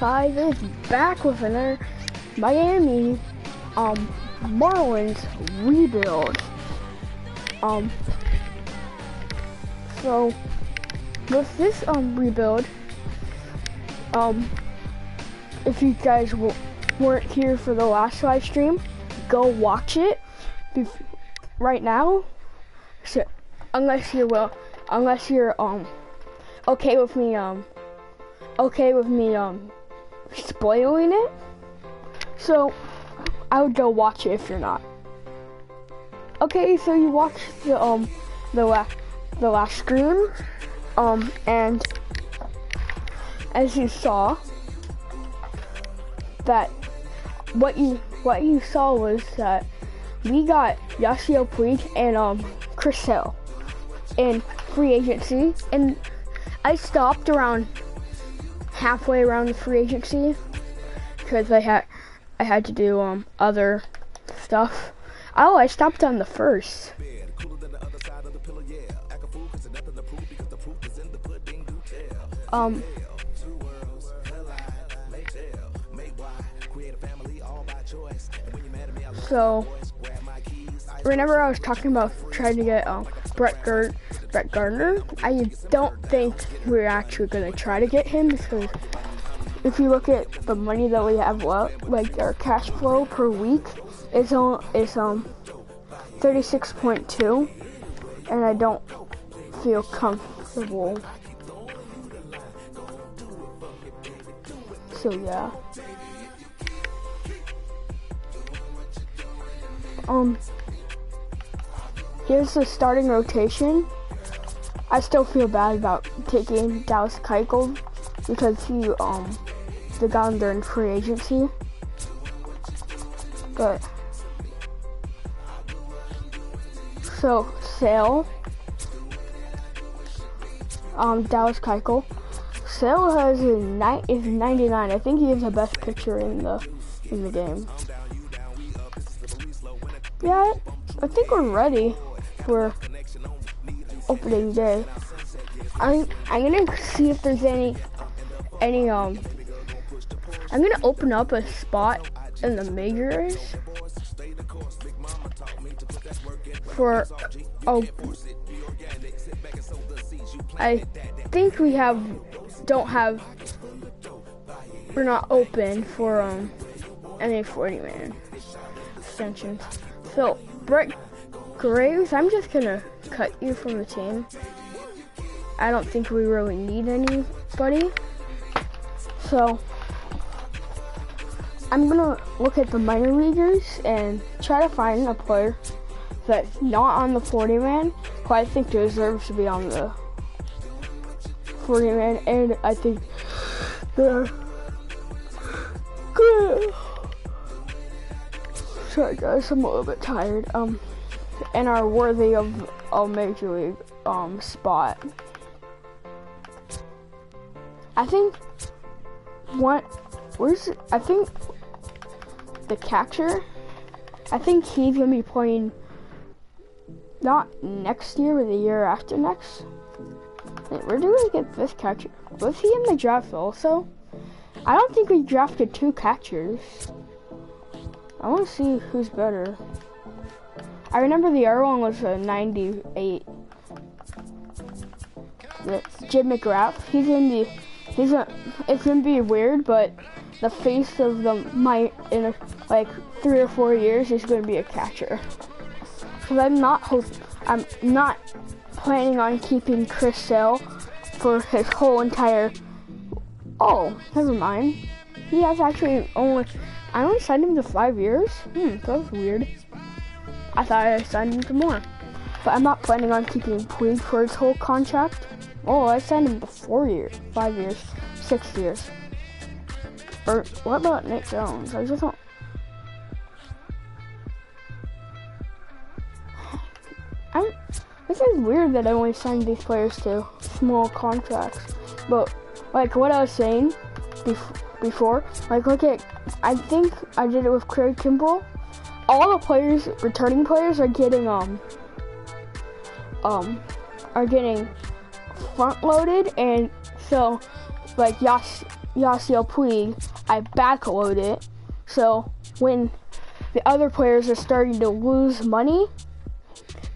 5 is back with another Miami Marlins rebuild. So with this rebuild, if you guys weren't here for the last live stream, go watch it right now. So unless you're okay with me spoiling it, so I would go watch it if you're not. Okay, so you watched the last stream, and as you saw, that what you saw was that we got Yasiel Puig and Chris Sale in free agency, and I stopped around halfway around the free agency because I had to do other stuff. Oh, I stopped on the first. So whenever I was talking about trying to get Brett Gardner, I don't think we're actually gonna try to get him, because if you look at the money that we have left, like our cash flow per week is 36.2, and I don't feel comfortable. So yeah. Here's the starting rotation. I still feel bad about taking Dallas Keuchel because they got him during free agency. But so Sale, Dallas Keuchel. Sale is 99. I think he is the best pitcher in the game. Yeah, I think we're ready for opening day. I'm gonna see if there's any I'm gonna open up a spot in the majors for I think we're not open for any 40-man extensions. So Brett Graves, I'm just gonna cut you from the team. I don't think we really need anybody. So I'm gonna look at the minor leaguers and try to find a player that's not on the 40-man, who I think deserves to be on the 40-man, and I think they're good. Sorry guys, I'm a little bit tired. And are worthy of a major league spot. I think I think the catcher, I think he's gonna be playing not next year, but the year after next. Wait, where do we get this catcher? Was he in the draft also? I don't think we drafted 2 catchers. I want to see who's better. I remember the other one was a 98. Jim McGrath. It's gonna be weird, but the face of in like 3 or 4 years is gonna be a catcher. Because I'm not planning on keeping Chris Sale for his whole entire. Oh, never mind. He has actually I only signed him to 5 years? That was weird. I thought I signed him to more. But I'm not planning on keeping Puig for his whole contract. Oh, I signed him to 4 years, 5 years, 6 years. Or what about Nick Jones? I just don't. This is weird that I only signed these players to small contracts. But like what I was saying before, like look at, I think I did it with Craig Kimbrell. All the players, returning players, are getting front loaded, and so like Yasiel Puig, I backload it. So when the other players are starting to lose money,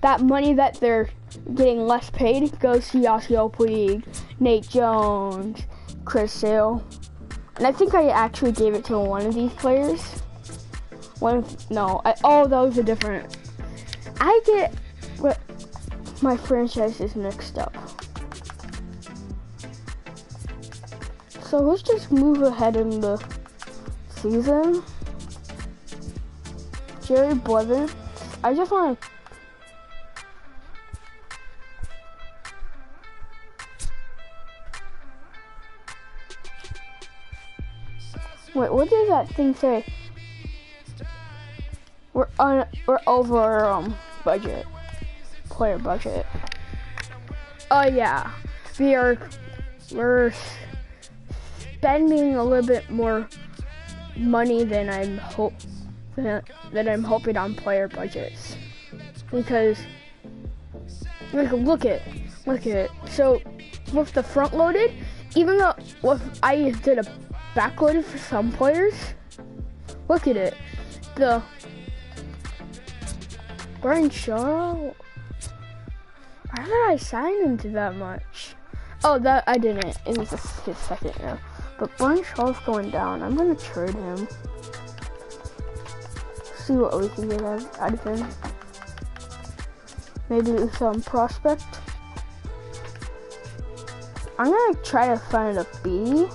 that money that they're getting less paid goes to Yasiel Puig, Nate Jones, Chris Sale. And I think I actually gave it to one of these players. Those are different. I get what my franchises mixed up. So let's just move ahead in the season. Jerry Blevins. I just want to. Wait, what does that thing say? We're over our budget, player budget. Oh yeah, we're spending a little bit more money than I'm hoping on player budgets, because look at it. So with the front loaded, even though I did a backloaded for some players, look at it. The Brian Shaw, why did I sign him to that much? Oh, that I didn't. It was his second year. But Brian Shaw's going down. I'm gonna trade him. See what we can get out of him. Maybe some prospect. I'm gonna try to find a B.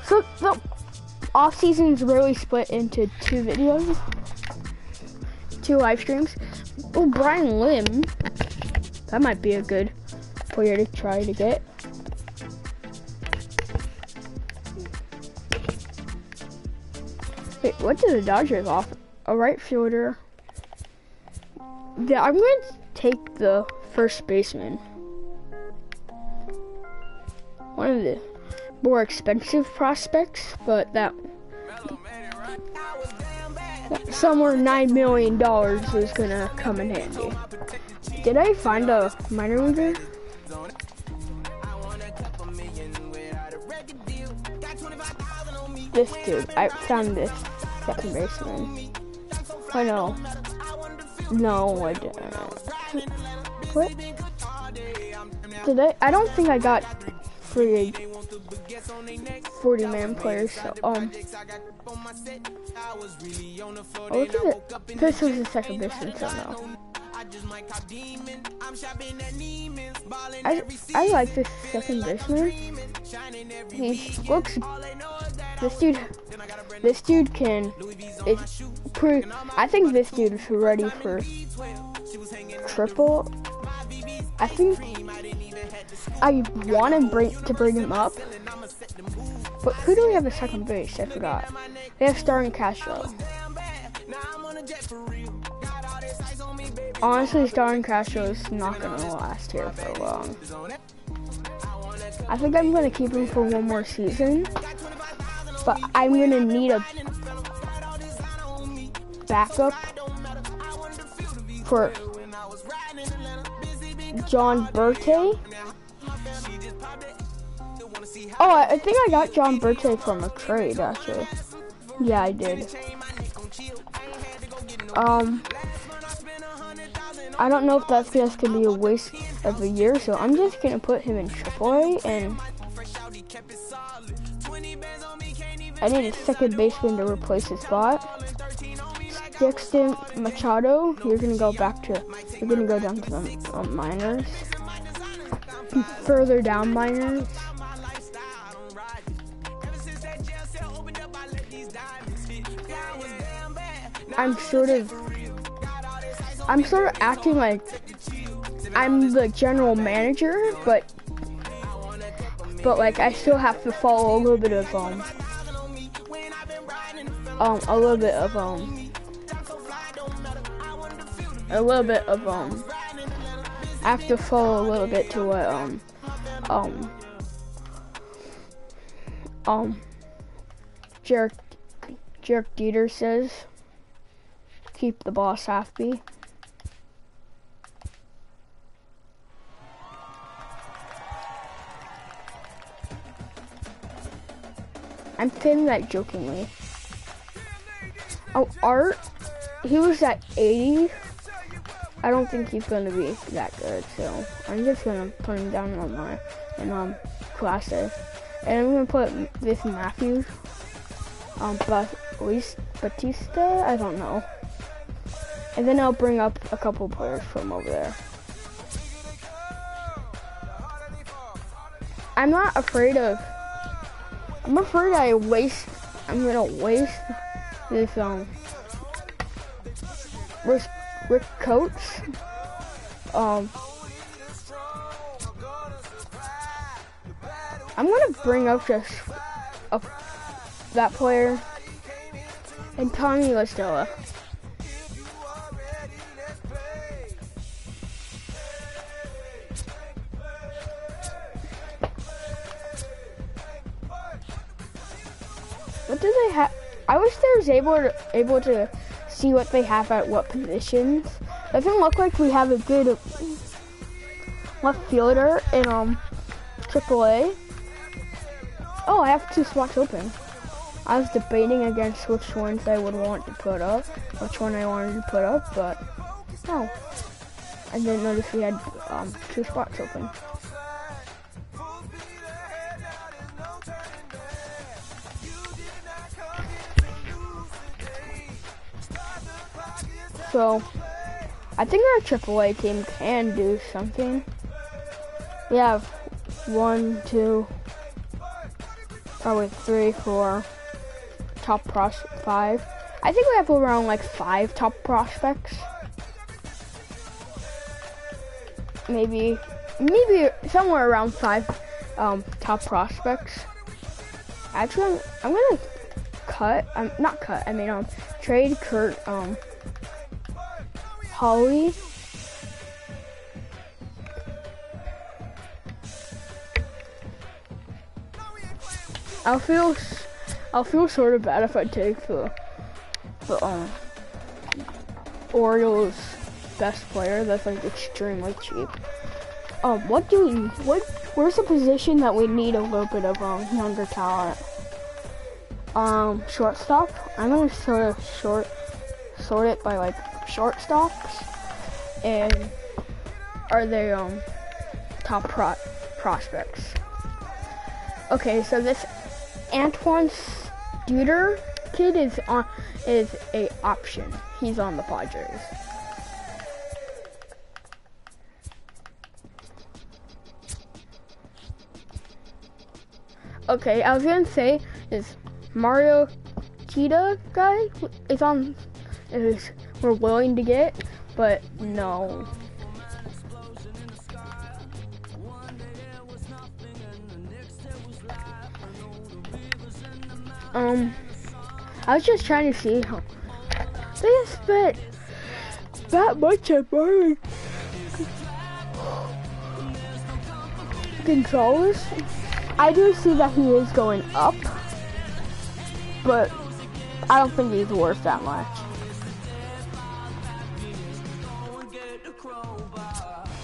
So the off season's really split into 2 videos, 2 live streams. Oh, Brian Lim. That might be a good player to try to get. Wait, what do the Dodgers offer? A right fielder. Yeah, I'm going to take the first baseman. One of the more expensive prospects, but that somewhere $9 million is gonna come in handy. Did I find a minor leaguer? This dude, I found this second baseman. I know. No, I didn't. What? I don't think I got free 40-man players, so, look at it. This was the second baseman, so no. I like this second baseman. This dude I think this dude is ready for triple. I think I want to bring him up. But who do we have at second base? I forgot. They have Starling Castro. Honestly, Starling Castro is not going to last here for long. I think I'm going to keep him for one more season. But I'm going to need a backup for John Bertay. Oh, I think I got John Bertay from a trade, actually. Yeah, I did. I don't know if that's just gonna be a waste of a year, so I'm just gonna put him in AAA, and I need a second baseman to replace his spot. Dixon Machado, you're gonna go down to the minors. Further down minors. I'm sort of acting like I'm the general manager, but like I still have to follow a little bit of I have to follow a little bit to what Jarek Dieter says. Keep the boss happy. I'm saying that jokingly. Oh, Art, he was at 80. I don't think he's gonna be that good, so I'm just gonna put him down on my class A. And I'm gonna put this Matthews, Batista, I don't know. And then I'll bring up a couple players from over there. I'm afraid I'm gonna waste this Rick Coates. I'm gonna bring up just that player and Tommy Listella. What do they have? I wish there was able to see what they have at what positions. Doesn't look like we have a good left fielder in AAA. Oh, I have 2 spots open. I was debating against which ones I would want to put up, which one I wanted to put up, but no, I didn't notice we had 2 spots open. So, I think our AAA team can do something. We have 1, 2, probably 3, 4 top 5. I think we have around like 5 top prospects. Maybe somewhere around 5 top prospects. Actually, I'm gonna trade Kurt Holly. I'll feel sort of bad if I take the Orioles best player that's like extremely cheap. Where's the position that we need a little bit of younger talent? Shortstop. I'm gonna sort of sort it by like shortstops, and are they top prospects? Okay, so this Antoine Studer kid is a option. He's on the Padres. Okay, I was gonna say this Mario Kita guy we're willing to get, but no. I was just trying to see how they spent that much on Mario Gonzalez. I do see that he is going up, but I don't think he's worth that much.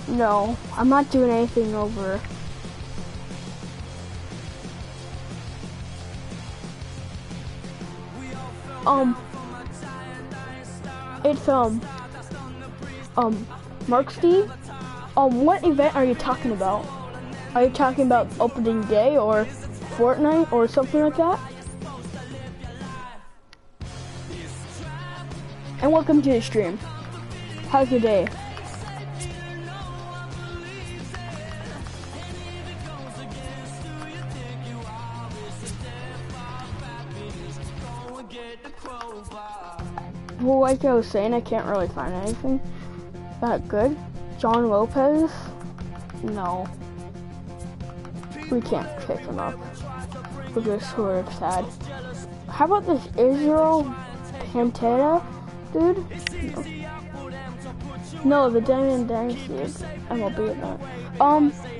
No, I'm not doing anything over. It's Marksty. What event are you talking about? Are you talking about opening day or Fortnite or something like that? And welcome to the stream. How's your day? Well, like I was saying, I can't really find anything that good. John Lopez? No. We can't pick him up. Which is sort of sad. How about this Israel Pantera dude? No, the Diamond Dynasty MLB event.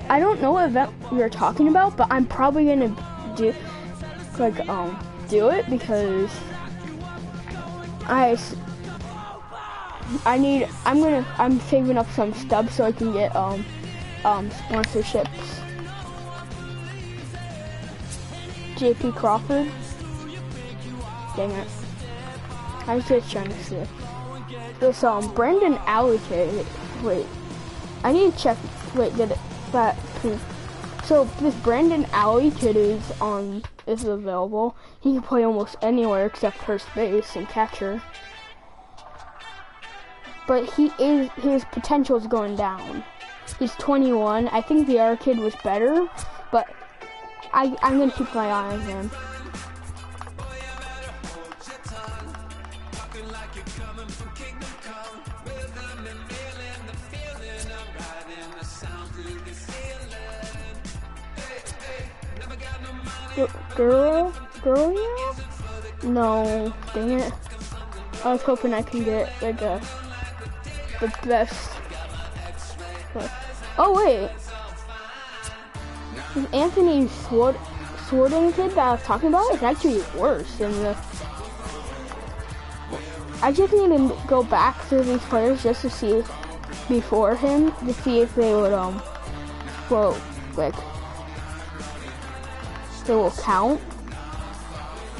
I don't know what event you're talking about, but I'm probably gonna do it because I'm saving up some stubs so I can get sponsorships. JP Crawford. Dang it. I was just trying to see. This Brandon Alley kid. Wait, I need to check. Wait, did it that? So this Brandon Alley kid is available. He can play almost anywhere except first base and catcher. But his potential is going down. He's 21. I think the other kid was better, but I'm gonna keep my eye on him. Girl, yeah? No, dang it. I was hoping I can get like the best. Oh wait, this Anthony Sworden kid that I was talking about is actually worse than the. I just need to go back through these players just to see before him to see if they would well, like they will count.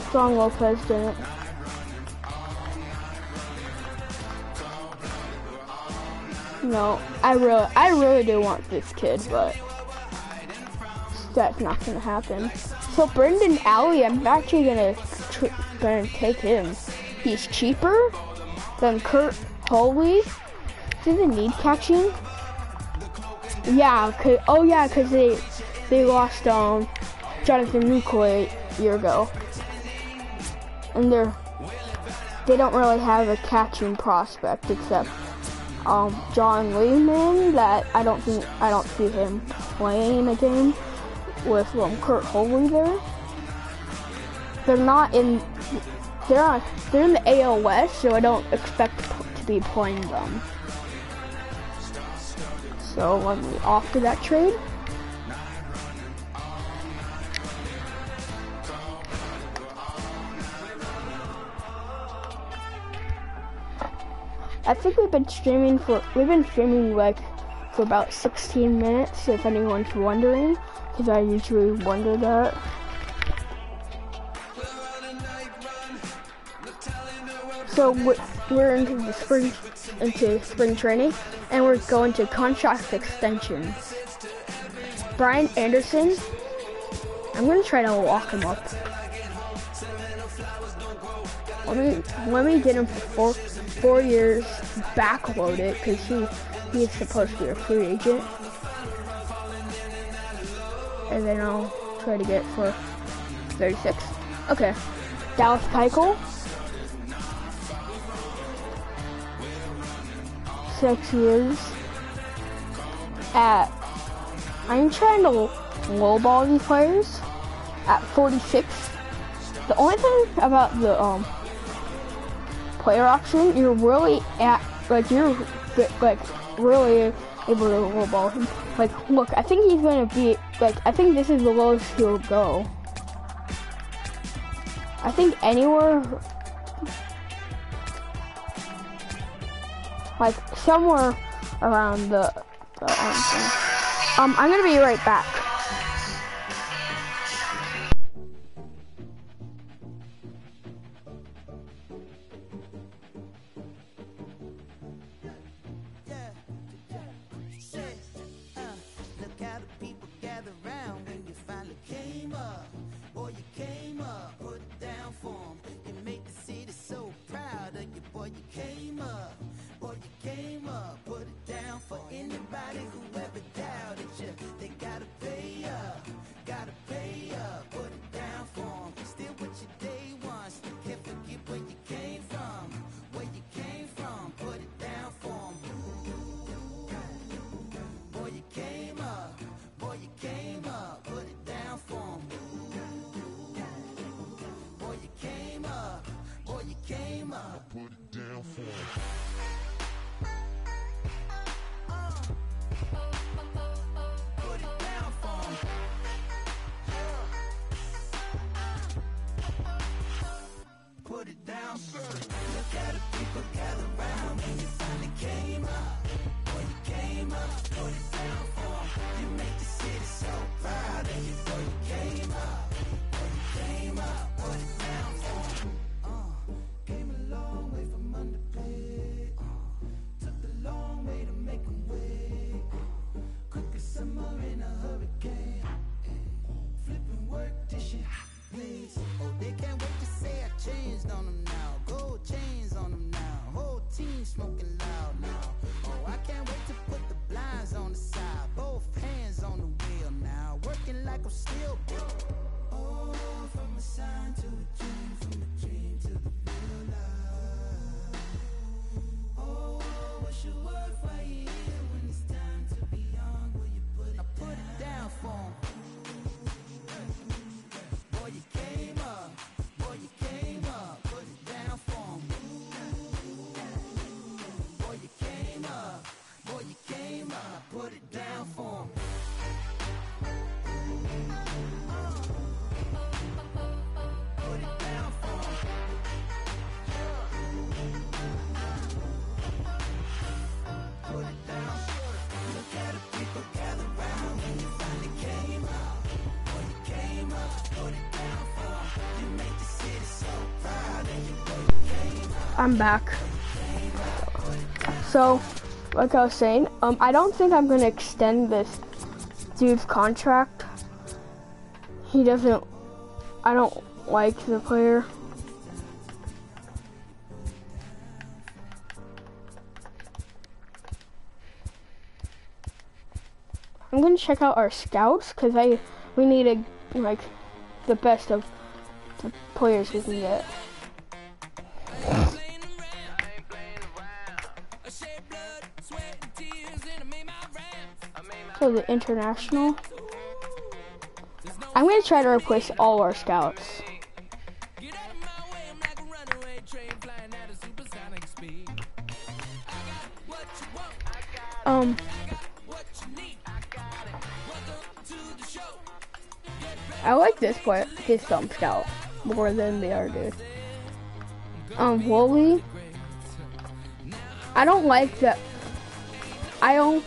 Strong Lopez didn't. No, I really do want this kid, but that's not gonna happen. So Brendan Alley, I'm actually gonna take him. He's cheaper than Kurt Holley. Does it need catching? Yeah, cause they lost Jonathan Nukoy a year ago, and they don't really have a catching prospect except John Lehman that I don't see him playing a game with Kurt Holley there. They're in the AL West, so I don't expect to be playing them. So let me offer that trade. I think we've been streaming like for about 16 minutes, if anyone's wondering, because I usually wonder that. So we're into spring training, and we're going to contract extensions. Brian Anderson, I'm gonna try to lock him up. Let me get him for 4 years, backload it, because he is supposed to be a free agent. And then I'll try to get it for 36. Okay. Dallas Keuchel. 6 years. I'm trying to lowball these players at 46. The only thing about the player option, you're really really able to lowball him. Like, look, I think he's gonna be I think this is the lowest he'll go. I think anywhere like somewhere around the I'm gonna be right back. Put it down for anybody who ever doubted you. They gotta pay. I'm back. So, like I was saying, I don't think I'm gonna extend this dude's contract. I don't like the player. I'm gonna check out our scouts because we need like the best of the players we can get. So the international. I'm gonna try to replace all our scouts. I like this scout more than the other dude. Wooly. I don't like that. I own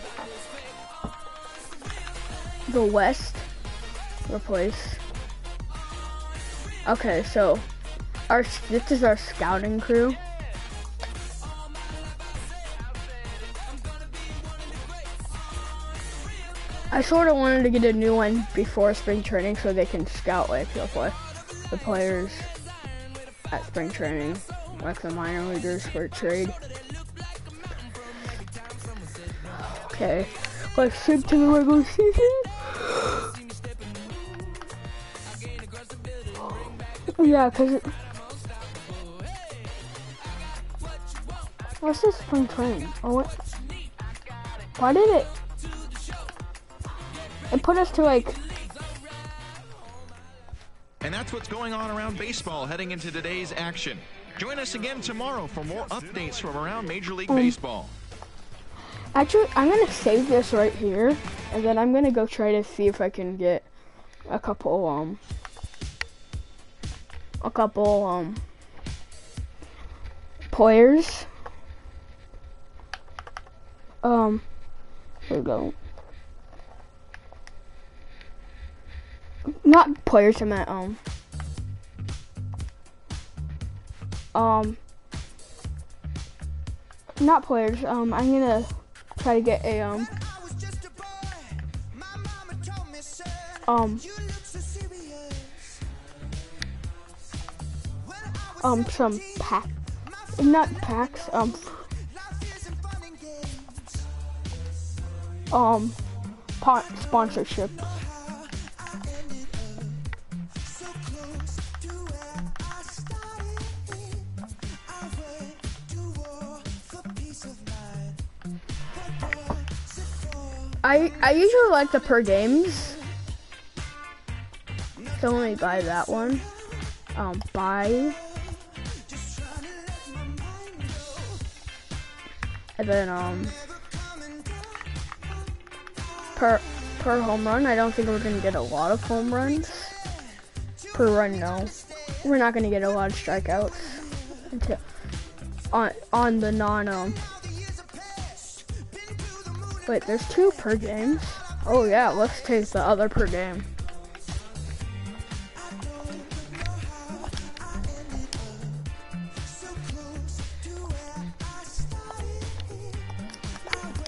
the West replace. Okay, so this is our scouting crew. I sort of wanted to get a new one before spring training so they can scout like the players at spring training, like the minor leaguers for trade. Okay, let's skip to the regular season. Yeah, cause what's this spring training? Oh, what? Why did it put us to like? And that's what's going on around baseball heading into today's action. Join us again tomorrow for more updates from around Major League Baseball. Actually, I'm gonna save this right here, and then I'm gonna go try to see if I can get a couple players. Here we go. Not players, I meant not players. I'm gonna try to get a some sponsorship. I usually like the per games. So let me buy that one. Buy. And then per home run. I don't think we're gonna get a lot of home runs. Per run, no. We're not gonna get a lot of strikeouts until on the non Wait, there's 2 per games. Oh yeah, let's take the other per game.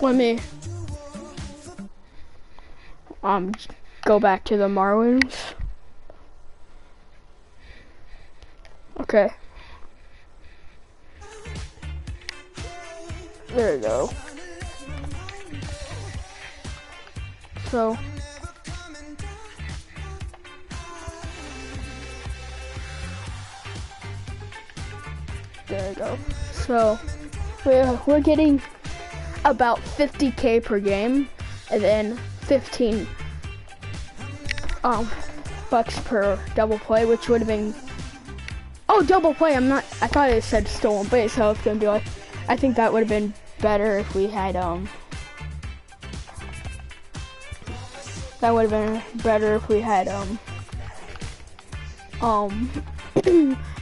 Let me go back to the Marlins. Okay. There we go. So There we go. So we're getting about 50K per game, and then 15 bucks per double play, which would have been double play. I thought it said stolen base, so it's gonna be like, I think that would have been better if we had that would have been better if we had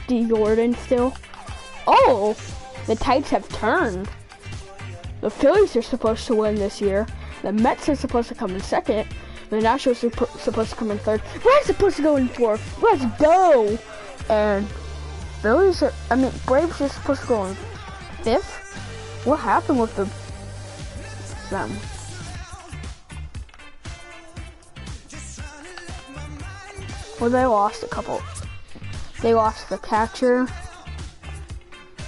D Gordon still. Oh, the tides have turned. The Phillies are supposed to win this year. The Mets are supposed to come in second. The Nationals are supposed to come in third. We're supposed to go in fourth. Let's go. And Braves are supposed to go in fifth. What happened with them? Well, they lost a couple. They lost the catcher.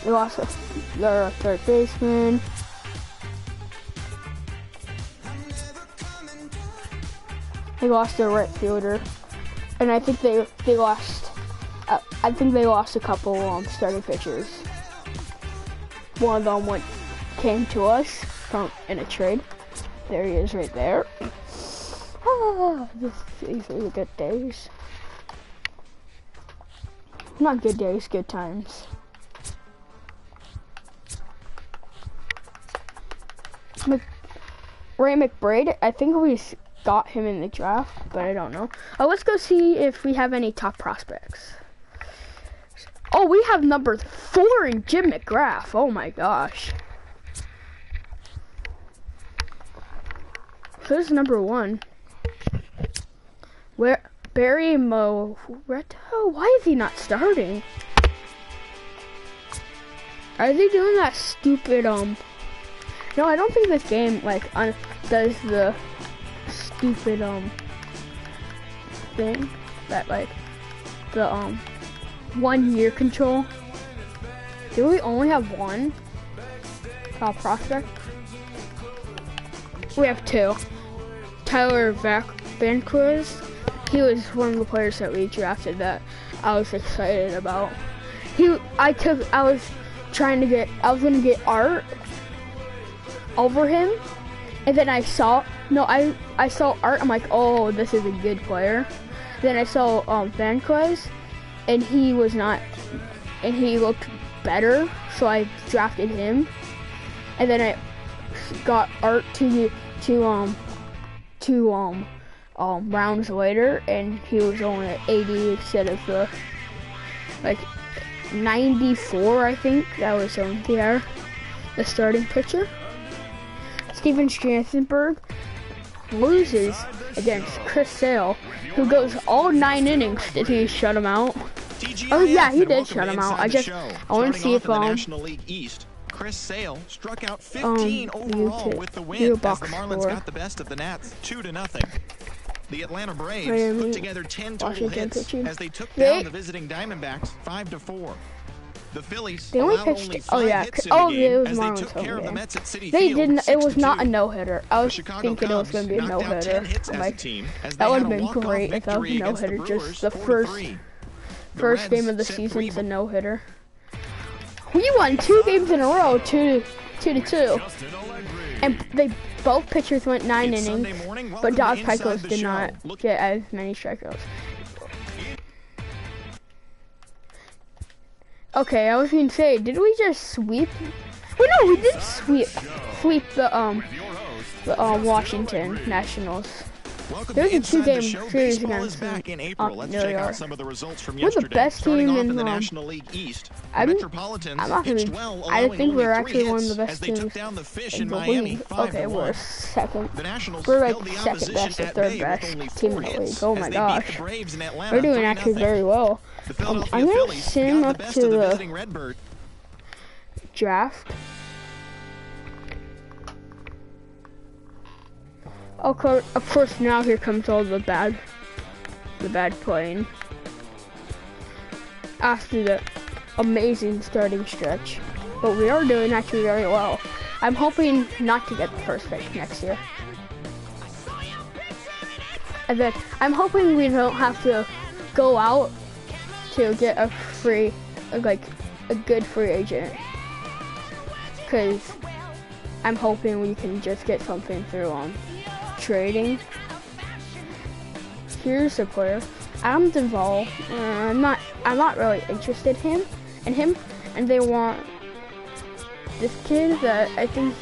They lost their third baseman. They lost their right fielder, and I think they lost. I think they lost a couple starting pitchers. One of them came to us in a trade. There he is, right there. These are good days. Not good days, good times. Ray McBride, I think we got him in the draft, but I don't know. Let's go see if we have any top prospects. Oh, we have number 4 in Jim McGrath. Oh my gosh. Who's number 1? Where Barry Moretto? Why is he not starting? Are they doing that stupid No, I don't think this game does the stupid thing that the 1 year control. Do we only have 1 top prospect? We have 2. Tyler Vanquist. He was one of the players that we drafted that I was excited about. I was gonna get Art over him, and then I saw Art. I'm like, oh, this is a good player. Then I saw Vanquist, and he was not, and he looked better, so I drafted him. And then I got Art two rounds later, and he was only at 80 instead of the 94, I think. That was the starting pitcher. Steven Strasburg loses against Chris Sale, who goes all 9 innings. Did he shut him out? Oh yeah, he did shut him out. I want to see if Chris Sale struck out 15 overall with the win as the Marlins got the best of the Nats 2-0. The Atlanta Braves put together 10 total hits as they took down the visiting Diamondbacks 5-4. The Phillies allowed only 5 hits in the game as they took care of the Mets at Citi Field 6-2. It was not a no-hitter. I was thinking it was going to be a no-hitter. That would have been great if that was a no-hitter. Just the first game of the season's a no-hitter. We won 2 games in a row, 2-2. And both pitchers went 9 innings, but Dodge Picos did not get as many strikeouts. Okay, I was going to say, did we just sweep? Well, no, we did sweep the Washington Nationals. There was a 2-game series against New York. We're the best team in the National League East. I think we're actually one of the best teams in the league. Okay, we're second. We're second best or third best team in the league. Oh my gosh, we're doing actually very well. I'm gonna send up to the draft. Okay, of course, now here comes all the bad playing. After the amazing starting stretch. But we are doing actually very well. I'm hoping not to get the first pick next year. And then I'm hoping we don't have to go out to get a free, a good free agent. Because I'm hoping we can just get something through trading. Here's a player, Adam Duvall. I'm not really interested in him, and they want this kid that I think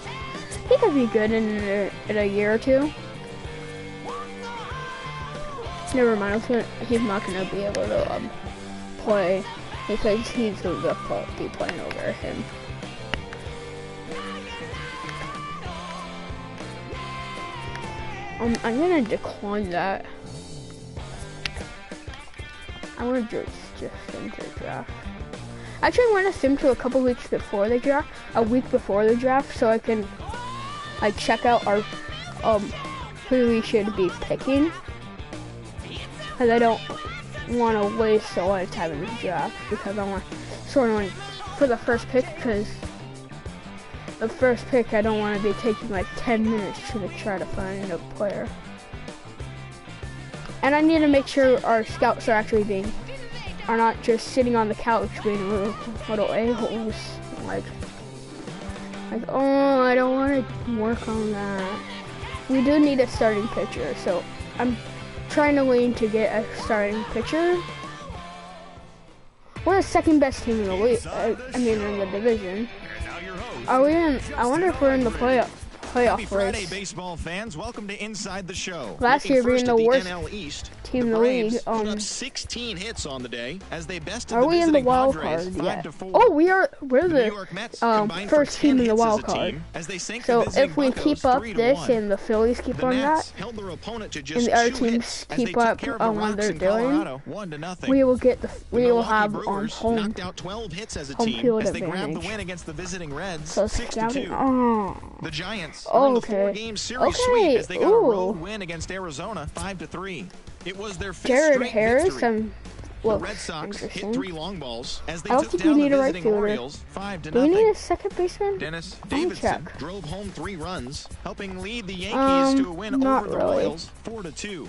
he could be good in a year or two. Never mind, he's not gonna be able to play because he's gonna be playing over him. I'm gonna decline that. I want to just enter the draft. Actually, I want to sim to a couple weeks before the draft, a week before the draft, so I can like check out our who we should be picking. Because I don't want to waste a lot of time in the draft because I want for the first pick, because the first pick I don't want to be taking like 10 minutes to try to find a player. And I need to make sure our scouts are actually are not just sitting on the couch being little a-holes. Like, oh, I don't want to work on that. We do need a starting pitcher, so I'm trying to lean to get a starting pitcher. We're the second best team in the league. In the division. Are we in? I wonder if we're in the playoff race. Baseball fans, welcome to Inside the Show. Last year being the worst team in the league. Put up 16 hits on the day as they bested are the we in the wild Padres card? Yeah. Oh, we are. We're the first team in the wild card. So if we keep up this and the Phillies keep on that, and the other teams keep up on what they're doing, we will have home field advantage. So scouting. The Giants won the 4-game series sweep as they got a road win against Arizona 5-3. It was their fifth straight victory. The Red Sox hit 3 long balls as they took down the visiting Orioles 5-0. Do we need a second baseman? Dennis Davidson drove home 3 runs, helping lead the Yankees to a win over the Royals 4-2.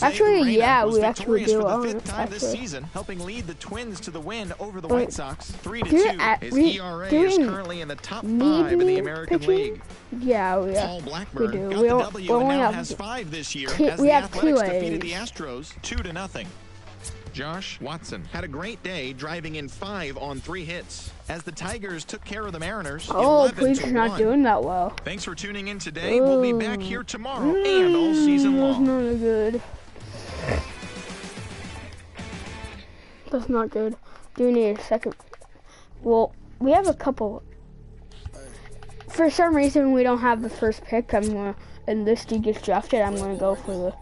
Actually, yeah, we actually do. For the 5th time this season, helping lead the Twins to the win over the White Sox 3-2. His ERA is currently in the top 5 in the American League. Yeah, Paul Blackburn we do. got the W and now has 5 this year as the Athletics defeated the Astros 2-0. Josh Watson had a great day, driving in 5 on 3 hits as the Tigers took care of the Mariners. Oh, please, he's not doing that well. Thanks for tuning in today. We'll be back here tomorrow and all season long. That's not good. That's not good. Do we need a second? Well, we have a couple. For some reason, we don't have the first pick. And this dude gets drafted, I'm gonna go for the.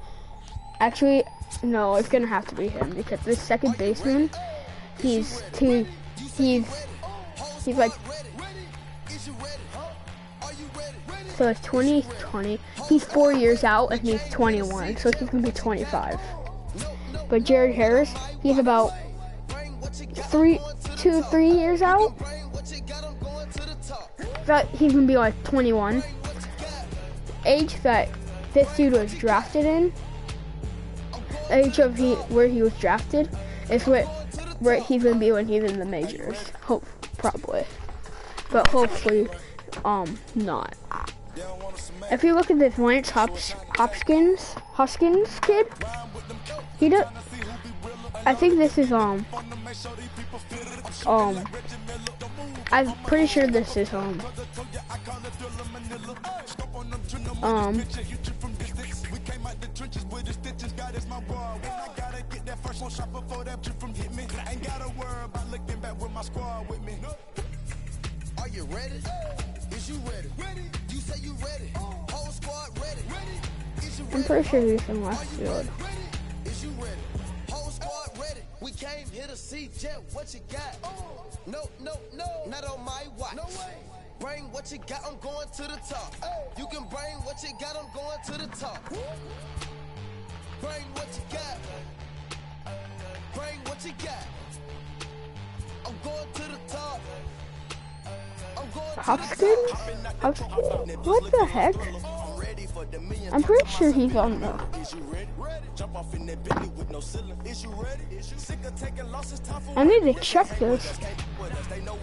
Actually, no, it's gonna have to be him because this second baseman, he's like. So it's 2020. He's 4 years out and he's 21, so he's gonna be 25. But Jared Harris, he's about 3 years out. That he's gonna be like 21. Age that this dude was drafted in. Age of where he was drafted is where he's gonna be when he's in the majors. Probably, but hopefully, not. If you look at this Lance Hoskins kid, he does. I think this is I'm pretty sure this is Are you ready? Is you ready? You say you ready? Whole squad ready? I'm pretty sure he's from left field. Is you ready? Whole squad ready? We came here to see Jet. What you got? No, not on my watch. No way. Bring what you got, I'm going to the top. You can bring what you got, I'm going to the top. Bring what you got. Bring what you got. I'm going to the top. Hoskins? What the heck? I'm pretty sure he's on the. I need to check this.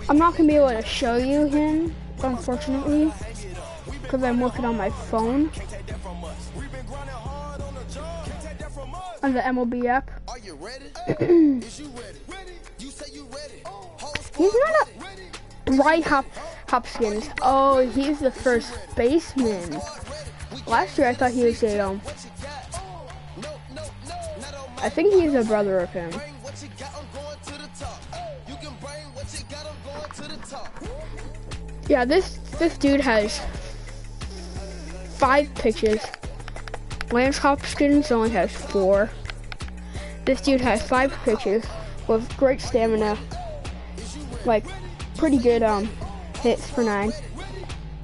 I'm not gonna be able to show you him, unfortunately, because I'm working on my phone on the MLB app. He's not a Brian Hopkins. Oh, he's the first baseman. Last year I thought he was a I think he's a brother of him. Yeah, this dude has 5 pitches. Lance Hopkins only has 4. This dude has 5 pitches with great stamina, like pretty good hits per 9,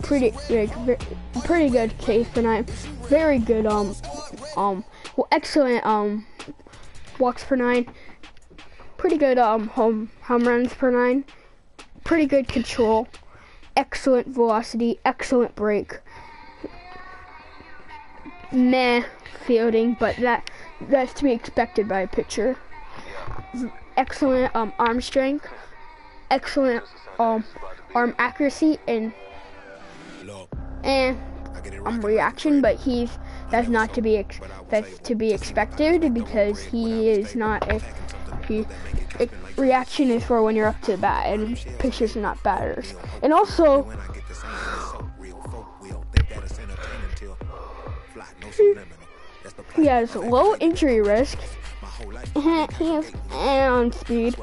pretty good Ks per 9, very good well, excellent walks per 9, pretty good home runs per 9, pretty good control, excellent velocity, excellent break. Meh fielding, but that's to be expected by a pitcher. Excellent arm strength, excellent arm accuracy, and reaction, but that's to be expected because he is not reaction is for when you're up to the bat, and pitchers are not batters. And also he has low injury risk. He has on speed.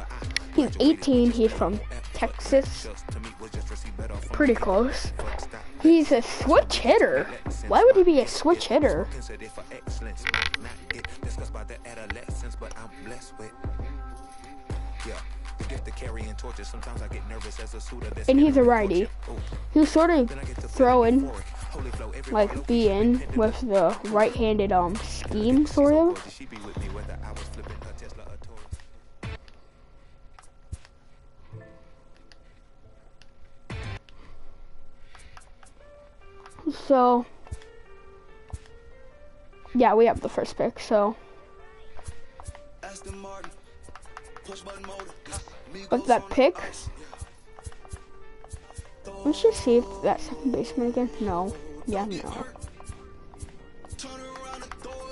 He's 18. He's from Texas. Pretty close. He's a switch hitter. Why would he be a switch hitter? And he's a righty. He's sort of throwing, like be in with the right-handed scheme, sort of. So yeah, we have the first pick, so with that pick, let's just see if that second baseman again. No. Yeah, no.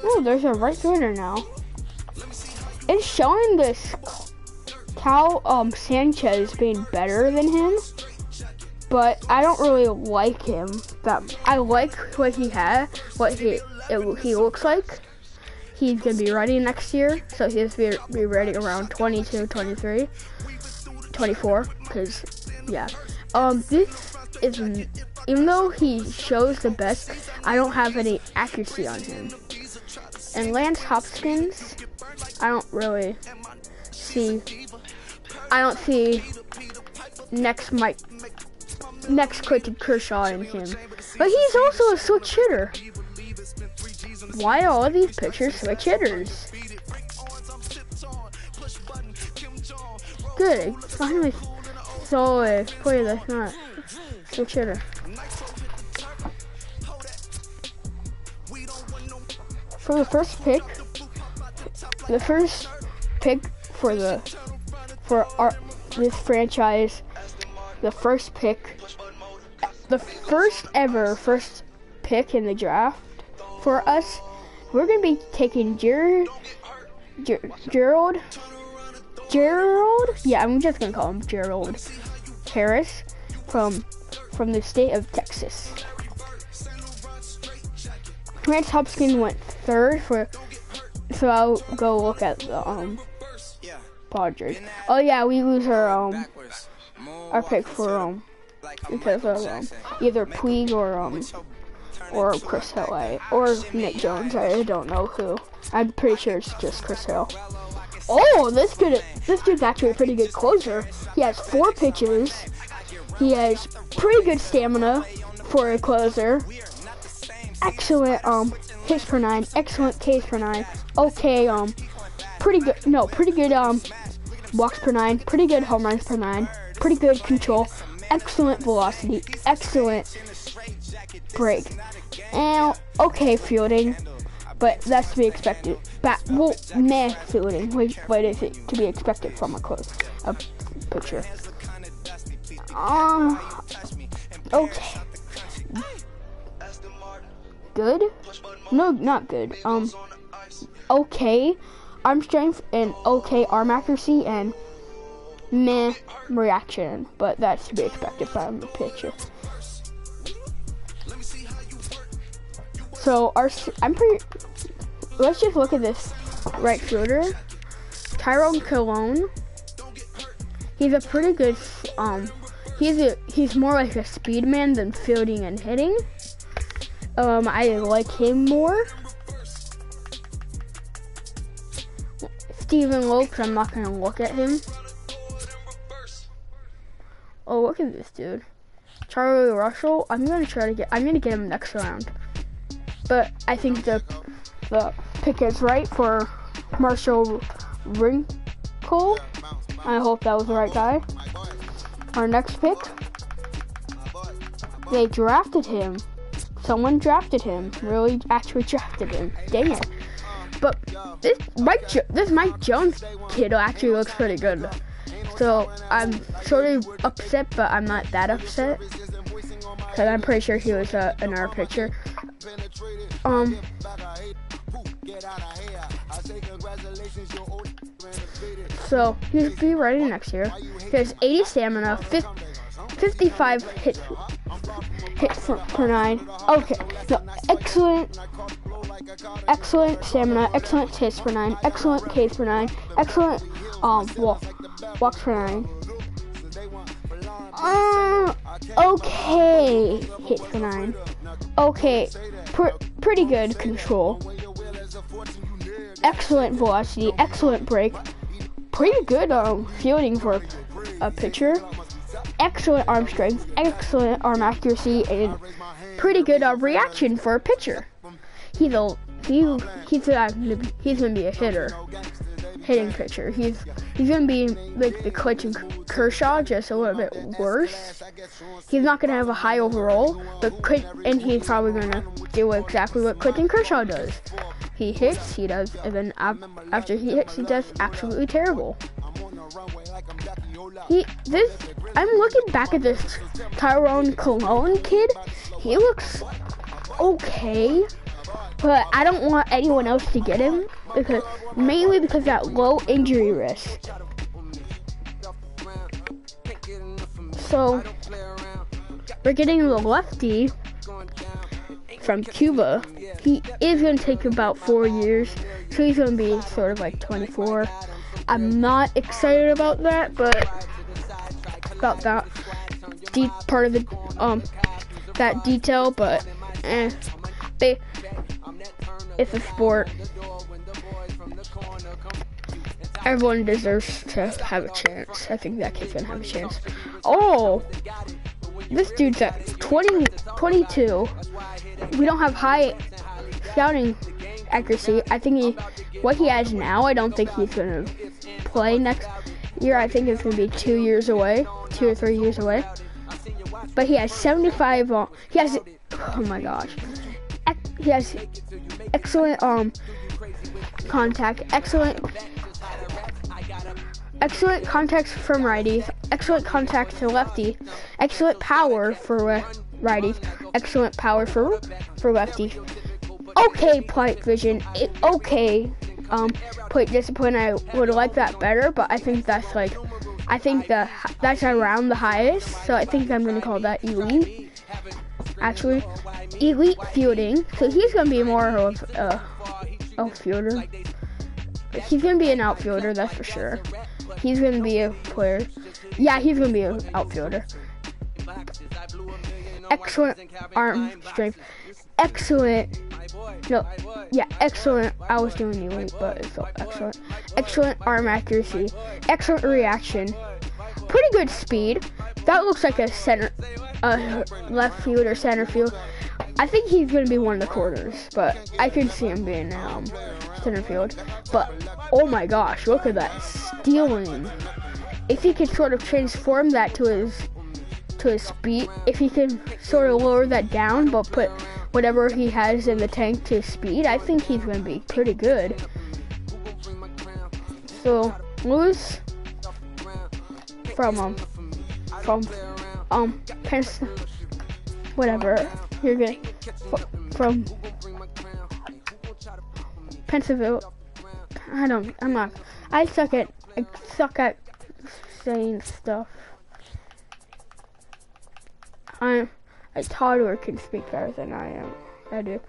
Oh, there's a right fielder now. It's showing this Cal Sanchez being better than him, but I don't really like him. I like what he had, what he looks like. He's gonna be ready next year, so he has to be ready around 22, 23, 24. Because yeah, this is, even though he shows the best, I don't have any accuracy on him. And Lance Hopkins, I don't see next Clayton Kershaw in him. But he's also a switch hitter. Why are all of these pitchers switch hitters? Good, I finally saw a player that's not switch hitter. For the first pick for this franchise, the first pick in the draft for us, we're gonna be taking Gerald. Yeah, I'm just gonna call him Gerald Harris from the state of Texas. Lance Hopkins went 3rd so I'll go look at the Padres. Oh yeah, we lose our pick for because of either Puig or Chris Hill, or Nick Jones. I don't know who. I'm pretty sure it's just Chris Hill. Oh, this dude's actually a pretty good closer. He has 4 pitches. He has pretty good stamina for a closer. Excellent hits per 9, excellent Ks per 9. Okay, pretty good walks per 9, pretty good home runs per 9, pretty good control, excellent velocity, excellent break. And okay fielding, but that's to be expected. Meh fielding. What is it to be expected from a pitcher? Okay. Good? No, not good. Okay arm strength and okay arm accuracy and meh reaction, but that's to be expected from the pitcher. So let's just look at this right fielder, Tyrone Colon. He's a pretty good. He's more like a speed man than fielding and hitting. I like him more. Steven Lopes, I'm not gonna look at him. Oh, look at this dude, Charlie Russell. I'm gonna get him next round. But I think the pick is right for Marshall Wrinkle. I hope that was the right guy. Our next pick, they drafted him. Someone drafted him. Really, actually drafted him. Dang it. But this Mike Jones kid actually looks pretty good. So I'm sort of upset, but I'm not that upset, because I'm pretty sure he was an our pitcher. So he'll be ready next year. He has 80 stamina, 55 hits per 9. Okay, so excellent stamina, excellent hits per 9, excellent Ks per 9, excellent walks per 9. Okay, hits per 9. Okay, pretty good control. Excellent velocity, excellent break. Pretty good fielding for a pitcher. Excellent arm strength, excellent arm accuracy, and pretty good reaction for a pitcher. He's gonna be a hitting pitcher. He's gonna be like the Clayton Kershaw, just a little bit worse. He's not gonna have a high overall, and he's probably gonna do exactly what Clayton Kershaw does. He hits, he does, and then after he hits, he does absolutely terrible. I'm looking back at this Tyrone Colon kid. He looks okay, but I don't want anyone else to get him, mainly because of that low injury risk. So we're getting the lefty from Cuba. He is going to take about 4 years, so he's going to be sort of like 24. I'm not excited about that, but about that part of the that detail, but it's a sport. Everyone deserves to have a chance. I think that kid's gonna have a chance. Oh, this dude's at 22. We don't have high scouting accuracy. I think what he has now, I don't think he's gonna play next year. I think it's gonna be 2 years away, 2 or 3 years away. But he has 75. He has. Oh my gosh. He has excellent contact, excellent contacts from righties, excellent contact to lefty, excellent power for righties, excellent power for lefties. Okay, plate vision. Okay, plate discipline. I would like that better, but I think that's that's around the highest. So I think I'm gonna call that elite. Actually, elite fielding. So he's gonna be more of a outfielder. He's gonna be an outfielder, that's for sure. He's gonna be a player. Yeah, he's gonna be an outfielder. Excellent arm strength. Excellent. No, yeah, excellent. I was doing elite, but it's so excellent. Excellent arm accuracy. Excellent reaction. Pretty good speed. That looks like a left field or center field. I think he's gonna be one of the corners, but I could see him being center field. But oh my gosh, look at that stealing! If he could sort of transform that to his speed, if he can sort of lower that down, but put whatever he has in the tank to speed, I think he's going to be pretty good. So, lose from whatever, you're good, from Pennsylvania. I suck at saying stuff. A toddler can speak better than I do.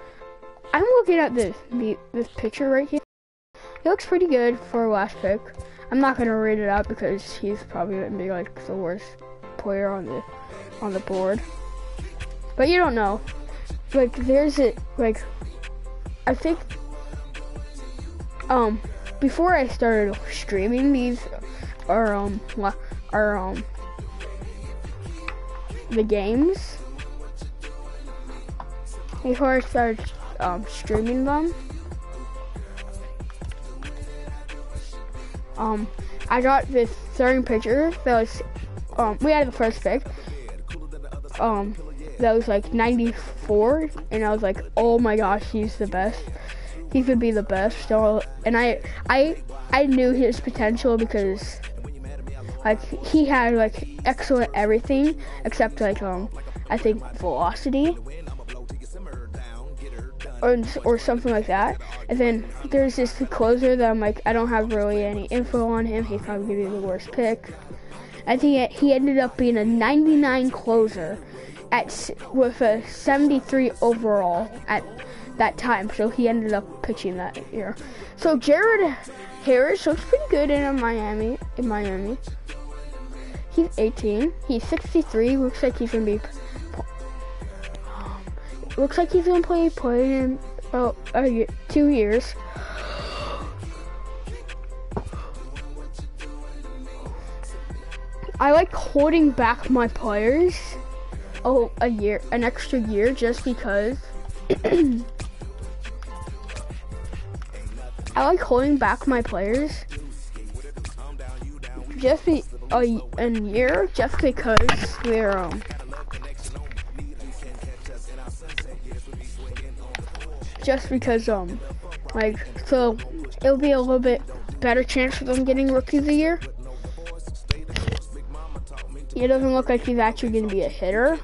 I'm looking at this picture right here. He looks pretty good for a last pick. I'm not gonna read it out because he's probably gonna be like the worst player on the board. But you don't know. Like there's it. Like I think before I started streaming, these are the games. Before I started streaming them, I got this certain picture that was we had the first pick that was like 94, and I was like, oh my gosh, he's the best. He could be the best. So, and I knew his potential because like he had like excellent everything except like I think velocity or something like that. And then there's this closer that I'm like, I don't have really any info on him. He's probably gonna be the worst pick. I think he ended up being a 99 closer with a 73 overall at that time. So he ended up pitching that year. So Jared Harris looks pretty good in Miami. He's 18. He's 63. Looks like he's gonna be. Looks like he's gonna play in 2 years. I like holding back my players an extra year just because. I like holding back my players just a year just because they're like, so it'll be a little bit better chance for them getting Rookie of the Year. It doesn't look like he's actually going to be a hitter.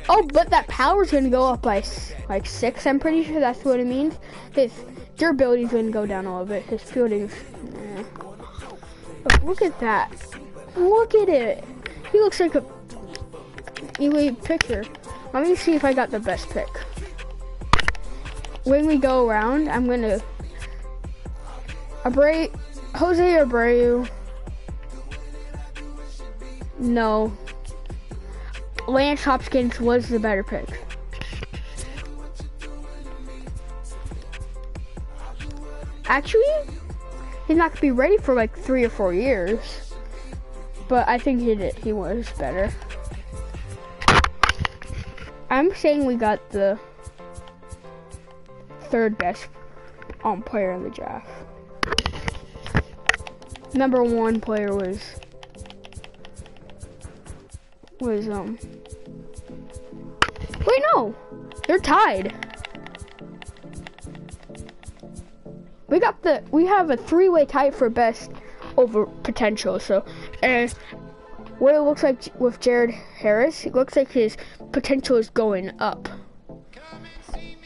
Oh, but that power's going to go up by like 6. I'm pretty sure that's what it means. His durability's going to go down a little bit. His fielding's... Look at that. Look at it. He looks like a elite pitcher. Let me see if I got the best pick. When we go around, I'm going to... Jose Abreu. No. Lance Hopkins was the better pick. Actually, he's not going to be ready for like 3 or 4 years. But I think he was better. I'm saying we got the 3rd best player in the draft. Number 1 player was wait, no, they're tied. We have a 3-way tie for best over potential. So, what it looks like with Jared Harris, it looks like his potential is going up,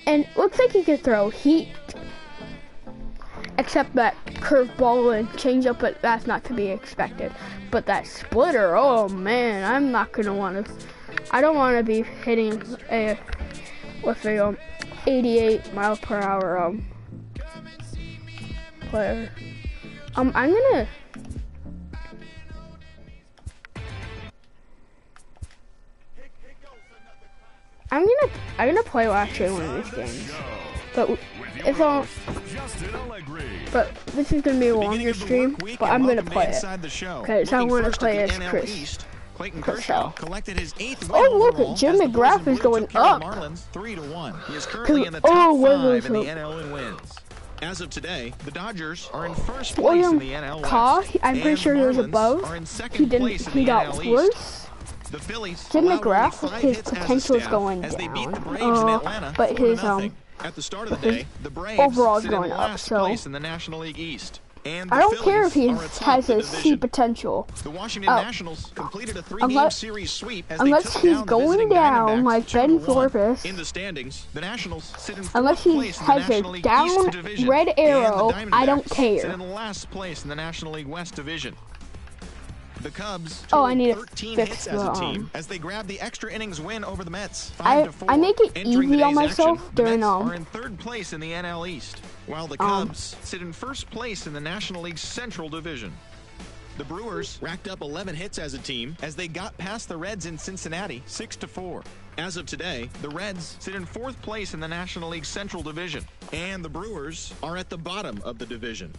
and it looks like he can throw heat, except that curveball and changeup, but that's not to be expected. But that splitter, oh man, I don't want to be hitting with a 88 mile per hour player. I'm gonna play actually one of these games, but it's all. But this is gonna be a longer stream, but I'm gonna play it because I want to play as Chris. Collected his 8th win Oh look, at Jim McGrath is going up. Marlins 3-1. He is currently in the top 5 in the NL in wins. As of today, the Dodgers are in first place in the NL West. I'm pretty sure he was above. He got worse. The Phillies Jim allowed only McGrath, 5 his hits as a potential is staff going as they down. beat the Braves in Atlanta But his 4-0. At the start of the day, the Braves overall is sit in going up. last So place in the National League East. And the I don't care if he Phillies are atop has the a C division. potential. The Washington Nationals completed a 3-game unless- series sweep as unless they took he's down the going visiting down Diamondbacks like Ben 2-1. Forbes. In the standings, the Nationals sit in Unless 4th he place in the has National a League down East division. red And the arrow, I don't Diamondbacks care. sit in last place in the National League West division. The Cubs I need to 13 fix hits as a the, team as they grab the extra innings win over the Mets 5-4. I make it Entering easy on today's myself action, the during Mets are in 3rd place in the NL East, while the Cubs sit in 1st place in the National League Central Division. The Brewers racked up 11 hits as a team as they got past the Reds in Cincinnati 6-4. As of today, the Reds sit in 4th place in the National League Central Division, and the Brewers are at the bottom of the division.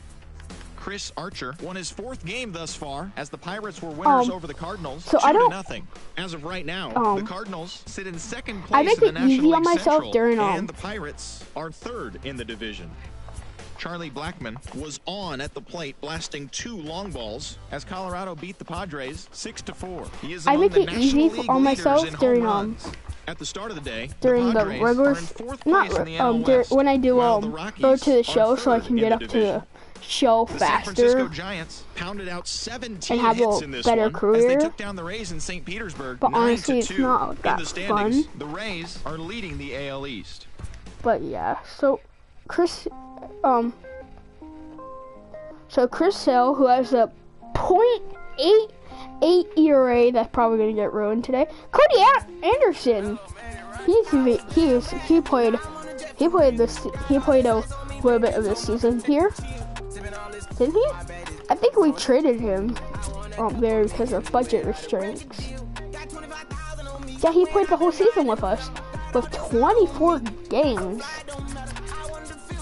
Chris Archer won his 4th game thus far as the Pirates were winners over the Cardinals, so I don't- 2-0. As of right now, the Cardinals sit in 2nd I place make in the it National easy League on myself Central, during and the Pirates are 3rd in the division. Charlie Blackmon was on at the plate, blasting 2 long balls as Colorado beat the Padres 6-4. He is I among make the it National easy League on leaders myself in home during runs. At the start of the day, during the the Padres are regulars, in 4th not place in the NL West, when I do while the go Rockies to the are show so I 3rd can in get the up to division. the show The San Francisco faster. Giants pounded out 17 and have hits a in this better one as career. they took down the Rays in St. Petersburg But honestly, it's 9-2. not In that the standings, fun. the Rays are leading the AL East. But yeah, so Chris Sale, who has a .88 ERA, that's probably gonna get ruined today. Cody Anderson, he played a little bit of the season here, didn't he? I think we traded him there because of budget restraints. Yeah, he played the whole season with us, with 24 games.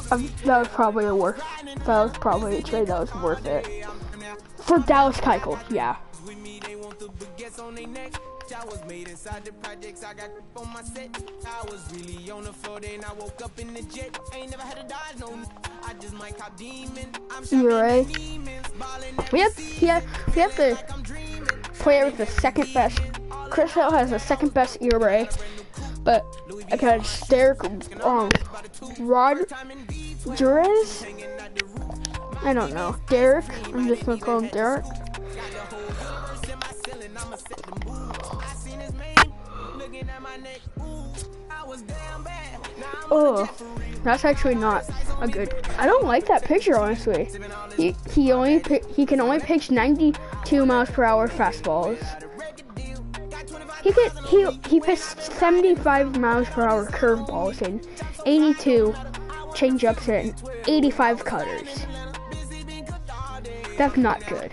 That was probably a trade that was worth it. For Dallas Keuchel, yeah. I was made inside the projects. I got on my set. I was really on the floor, then I woke up in the jet. Ain't never had to dodge no. I just might cop demon. I'm ERA. We have the player with the second best. Chris Hill has the second best ERA, but against Derek Rodriguez. I don't know. Derek. I'm just gonna call him Derek. Oh, that's actually not a good. I don't like that picture, honestly. He can only pitch 92 miles per hour fastballs. He pitched 75 miles per hour curveballs and 82 changeups and 85 cutters. That's not good.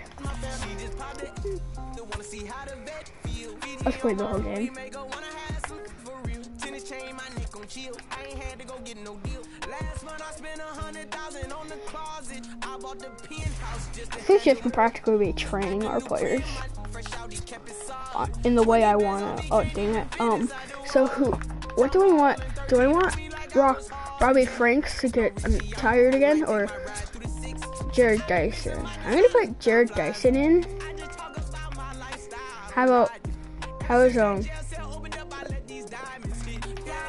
Let's play the whole game. This is just practically be training our players in the way I wanna. Oh dang it. So what do we want? Do we want Robbie Franks to get tired again, or Jared Dyson? I'm gonna put Jared Dyson in. How is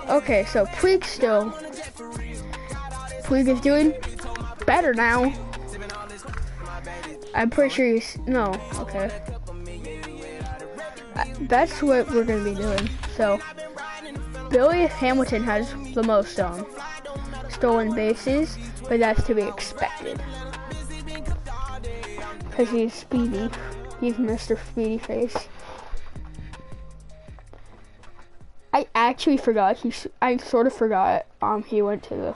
okay, so Puig is doing better now. I'm pretty sure okay. That's what we're gonna be doing. So Billy Hamilton has the most stolen bases, but that's to be expected because he's speedy. He's Mr. Speedy Face. I actually forgot. I sort of forgot. He went to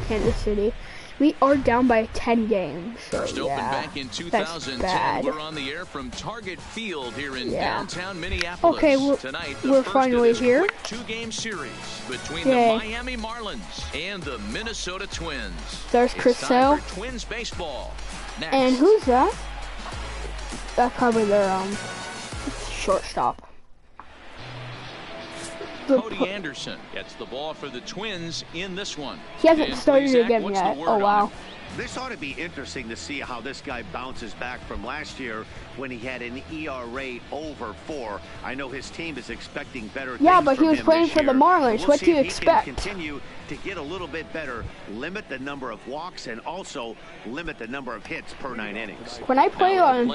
Kansas City. We are down by 10 games. So First opened back in 2010. We're on the air from Target Field here in downtown Minneapolis. Okay, Tonight, we're finally here. Two-game series between the Miami Marlins and the Minnesota Twins. There's Chris Sale. Twins baseball. Next. And who's that? That's probably their shortstop. Cody Anderson gets the ball for the Twins in this one. He hasn't started Zach, again what's yet. the word Oh on wow. him? This ought to be interesting to see how this guy bounces back from last year when he had an ERA over 4. I know his team is expecting better things. Yeah, but he was playing for the Marlins. What do you expect? Continue to get a little bit better, limit the number of walks, and also limit the number of hits per 9 innings. When I play on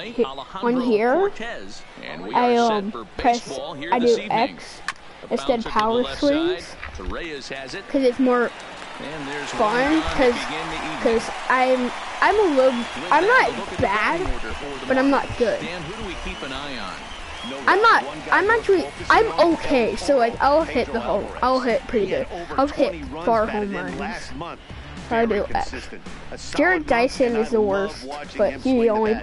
here, I do X instead of power swings because it's more fun. Because I'm not bad, but I'm not good. I'm okay. So like I'll hit pretty good. I'll hit far home runs. I do X. Jared Dyson is the worst, but he's only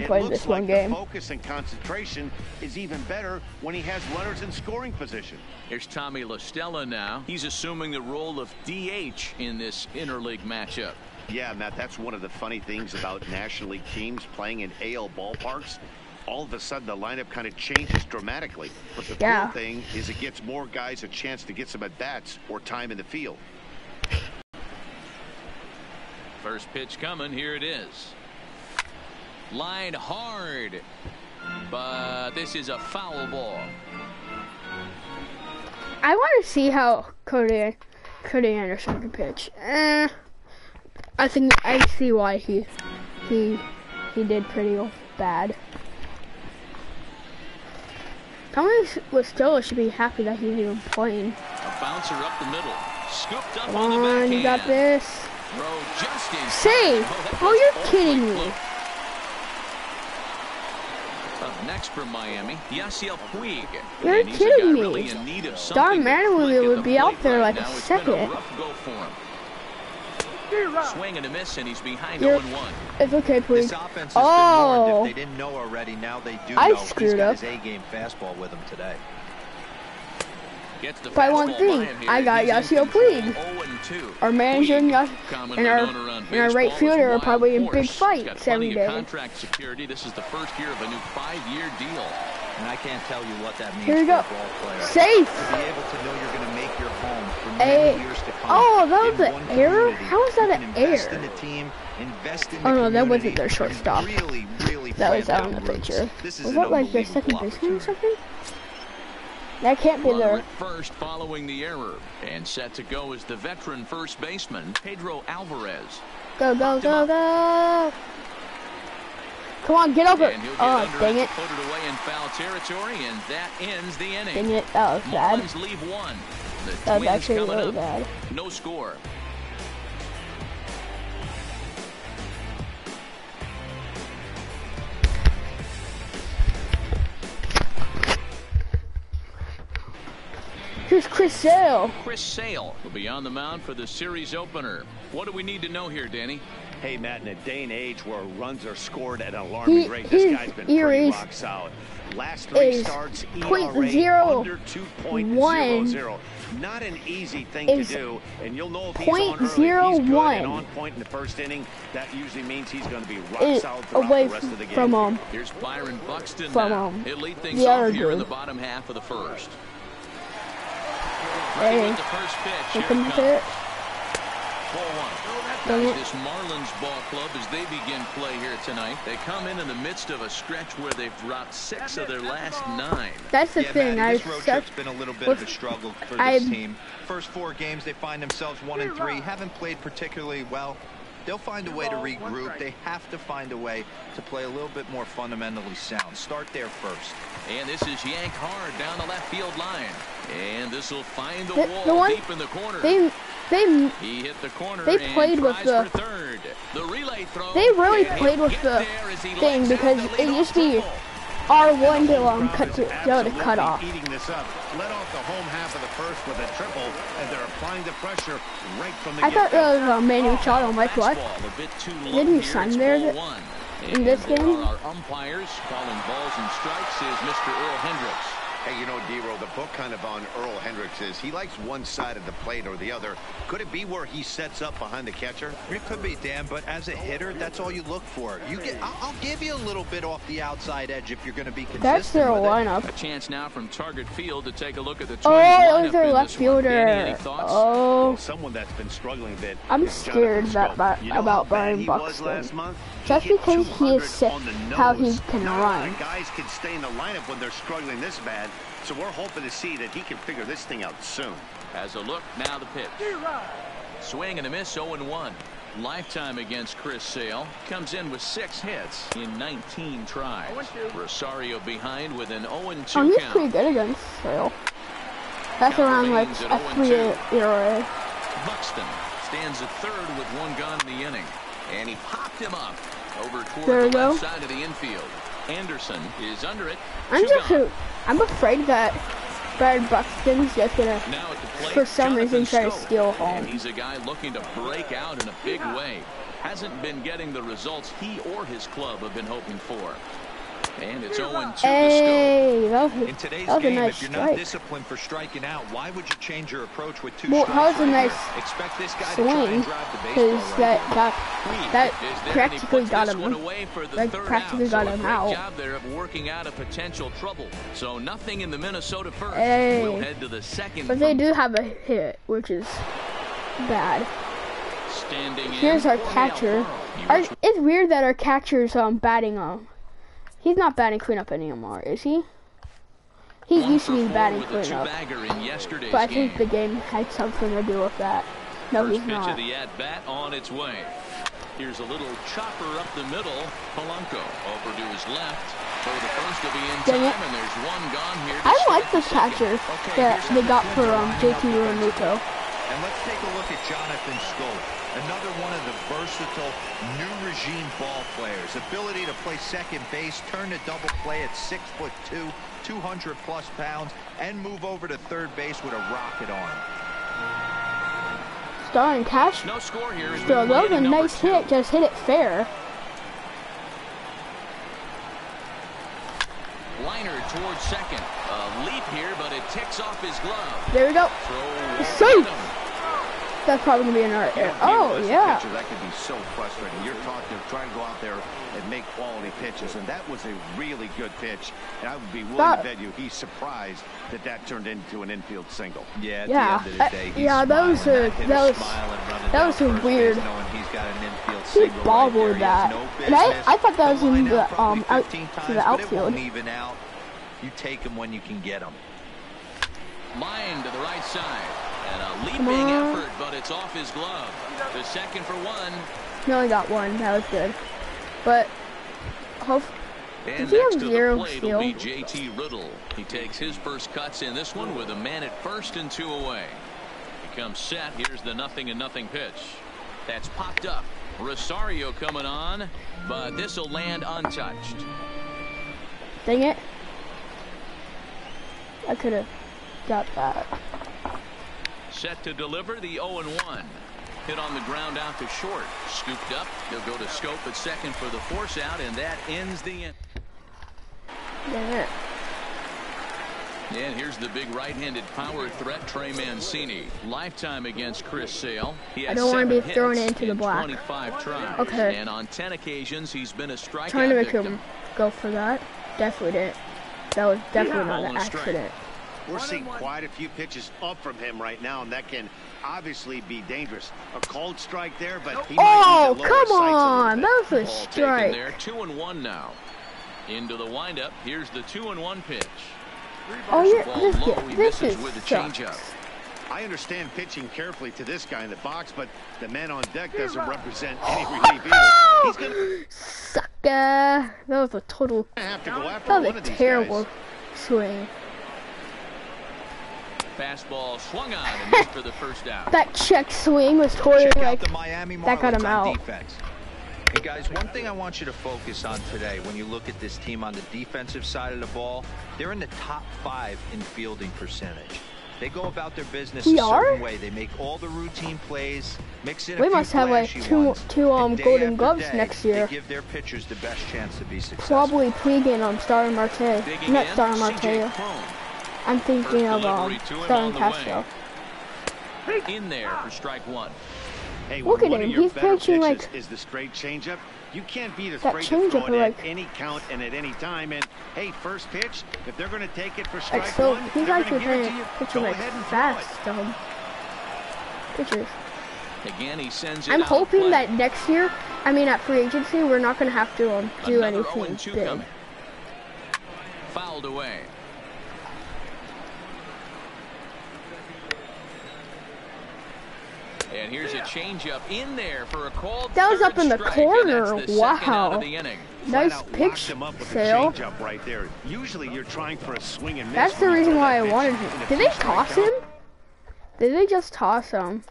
played this one game. Focus and concentration is even better when he has runners in scoring position. Here's Tommy La Stella now. He's assuming the role of DH in this interleague matchup. Yeah, Matt, that's one of the funny things about National League teams playing in AL ballparks. All of a sudden, the lineup kind of changes dramatically. But the cool thing is it gets more guys a chance to get some at-bats or time in the field. First pitch coming. Here it is. Line hard. But this is a foul ball. I want to see how Cody Anderson can pitch. I think I see why he did pretty bad. Tommy La Stella should be happy that he's even playing. A bouncer up the middle. Scooped up Come on the backhand. You got this. Throw just in. Save! Oh, you're kidding me. Up next from Miami, Yasiel Puig. You're kidding me. Don Manuel would be out there like a second. Swing and a miss, and he's behind 0-1. It's okay, Puig. This offense has been warned. If they didn't know already, now they do know. I screwed up. He's got his A-game fastball with him today. By one thing, I got Yasiel Puig. Our manager and our right fielder are probably in big fights every day. Contract security. This is the first year of a new 5-year deal. And I can't tell you what that means Here we for go. a ball player. Safe. To be able to know you're going to make your home for many years to come. Oh, that was an error? How was that an Invest in error? the team, invest in the Oh no, that community, wasn't their shortstop. Really That was plant out in the down roots. picture. This is Was an that like their second unbelievable baseman or opportunity. something? That can't be Runner their. at first following the error. And set to go is the veteran first baseman, Pedro Alvarez. Go, go, go, go! Come on, get over it! Oh, dang it. Put it away in foul territory, and that ends the inning. Dang it, that was bad. Marlins leave one. The That was Twins actually coming really up. bad. No score. Here's Chris Sale. Chris Sale will be on the mound for the series opener. What do we need to know here, Danny? Hey, Matt, in a day and age where runs are scored at an alarming rate, this guy's been pretty rock solid. Last 3 starts, ERA under 2.00. Not an easy thing to do, and you'll know if he's on early, he's good and on point in the first inning. That usually means he's going to be rock solid throughout the rest of the game. From Here's Byron Buxton from now. He'll lead things the off other here in dude. the bottom half of the first. Hey, Ready with the first pitch. here Here comes it it. comes. 4-1. Dang it. This Marlins ball club, as they begin play here tonight, they come in the midst of a stretch where they've dropped 6 of their last 9. That's the thing. Maddie, this road trip's been a little bit of a struggle for this team. First 4 games, they find themselves 1-3. Haven't played particularly well. They'll find a way to regroup. They have to find a way to play a little bit more fundamentally sound. Start there first. And this is yanked hard down the left field line. And this will find the wall deep in the corner. He hit the corner. They played with the third. The relay throw. They really played with the thing because it used to be R1 to cut off. Eating this up. Let off the home half of the first with a triple, and they're applying the pressure right from the I thought that was Manny Machado. Mike, what? Didn't you sign there in this game? Our umpires calling balls and strikes is Mr. Earl Hendricks. Hey, you know, D-Roll, the book kind of on Earl Hendricks is he likes one side of the plate or the other. Could it be where he sets up behind the catcher? It could be, Dan, but as a hitter, that's all you look for. I'll give you a little bit off the outside edge if you're going to be consistent. That's their lineup. A chance now from Target Field to take a look at the Twins lineup. Oh, their left fielder. Oh, well, someone that's been struggling a bit. I'm scared about Brian Buxton. Just because he is sick, how he can run. Guys can stay in the lineup when they're struggling this bad. So we're hoping to see that he can figure this thing out soon. As a look, now the pitch. Swing and a miss, 0-1. Lifetime against Chris Sale. Comes in with 6 hits in 19 tries. Rosario behind with an 0-2 count. He's pretty good against Sale. That's around like a 3 ERA. Buxton stands at third with 1 gone in the inning. And he popped him up over toward the left side of the infield. Anderson is under it. I'm afraid that Brad Buxton's just gonna, for some reason, try to steal home. And he's a guy looking to break out in a big way. Hasn't been getting the results he or his club have been hoping for. And it's 0-2 hey, in today's game, if you're not disciplined for striking out, why would you change your approach with 2 strikes? Well, that was a nice Expect this guy to try and drive the because baseball that practically got him. That practically got him out. Great job there of working out a potential trouble. So nothing in the Minnesota first. Hey. We'll head to the second. But they do have a hit, which is bad. Standing Here's our catcher. It's weird that our catcher's batting He's not batting cleanup anymore, is he? He used to be batting cleanup. But I think the game had something to do with that. No, he's not. First pitch of the at-bat on its way. Here's a little chopper up the middle. Polanco over to his left. So the first will be in time, and there's 1 gone here. I like the catcher that they got for JT Realmuto. And let's take a look at Jonathan Schoop. Another one of the versatile new regime ball players. Ability to play second base, turn to double play at 6'2", 200+ pounds, and move over to third base with a rocket arm. Starring Cash. No score here. Still, that was a nice hit. Just hit it fair. Liner towards second. A leap here, but it ticks off his glove. There we go. Safe. That's probably gonna be an art. Oh yeah. That could be so frustrating. You're trying to go out there and make quality pitches, and that was a really good pitch. And I would be willing to bet you he's surprised that turned into an infield single. Yeah. At the end of the day, that was weird. He bobbled that, and I thought that was in the out to the outfield. Even out, you take him when you can get him. Line to the right side. And a leaping effort, but it's off his glove. The second for 1. He only got 1. That was good. But and next to the plate will be JT Riddle. He takes his first cuts in this one with a man at first and 2 away. He comes set. Here's the 0-0 pitch. That's popped up. Rosario coming on, but this will land untouched. Dang it. I could have got that. Set to deliver the 0-1. Hit on the ground out to short. Scooped up. He'll go to Schoop at second for the force out, and that ends the inning. Yeah. And here's the big right-handed power threat, Trey Mancini. Lifetime against Chris Sale. I don't want to be throwing it into the black. 25 tries. Okay. And on 10 occasions, he's been a strikeout Trying to make victim. him go for that. Definitely didn't. That was definitely not an accident. We're seeing quite a few pitches up from him right now, and that can obviously be dangerous. A cold strike there, but he might need to lower come sights on! That was a Ball strike. There, 2-1 now. Into the windup. Here's the 2-1 pitch. Oh yeah, this is with the changeup. I understand pitching carefully to this guy in the box, but the man on deck doesn't represent any relief either. He's gonna sucker. That was a total. Have to go after That was one a of these terrible guys. swing. Fastball swung on and missed for the first out. That check swing was totally Check out like the Miami Marlins that got him on out. defense. And guys, one thing I want you to focus on today when you look at this team on the defensive side of the ball, they're in the top 5 in fielding percentage. They go about their business a certain way. They make all the routine plays, mix in a We few must have like flashy two ones, and day Golden after Gloves day, next year. They give their pitchers the best chance to be successful. Probably Puig and Starling Marte. Not Starling Marte. I'm thinking of starting Castro. In there for strike one. Hey, look at him. He's pitching like is the straight changeup. You can't beat that changeup at any count and at any time. And hey, first pitch, if they're going to take it for strike so one, he's actually pitching like fast pitches. Again, he sends it I'm hoping that next year, at free agency, we're not going to have to do anything big. Coming. Fouled away. And here's a changeup in there for a called. That was up in the corner. Wow. Nice pitch, Sale. Right there. Usually you're trying for a swing and miss. That's the reason why I wanted him. Did they toss him? Did they just toss him?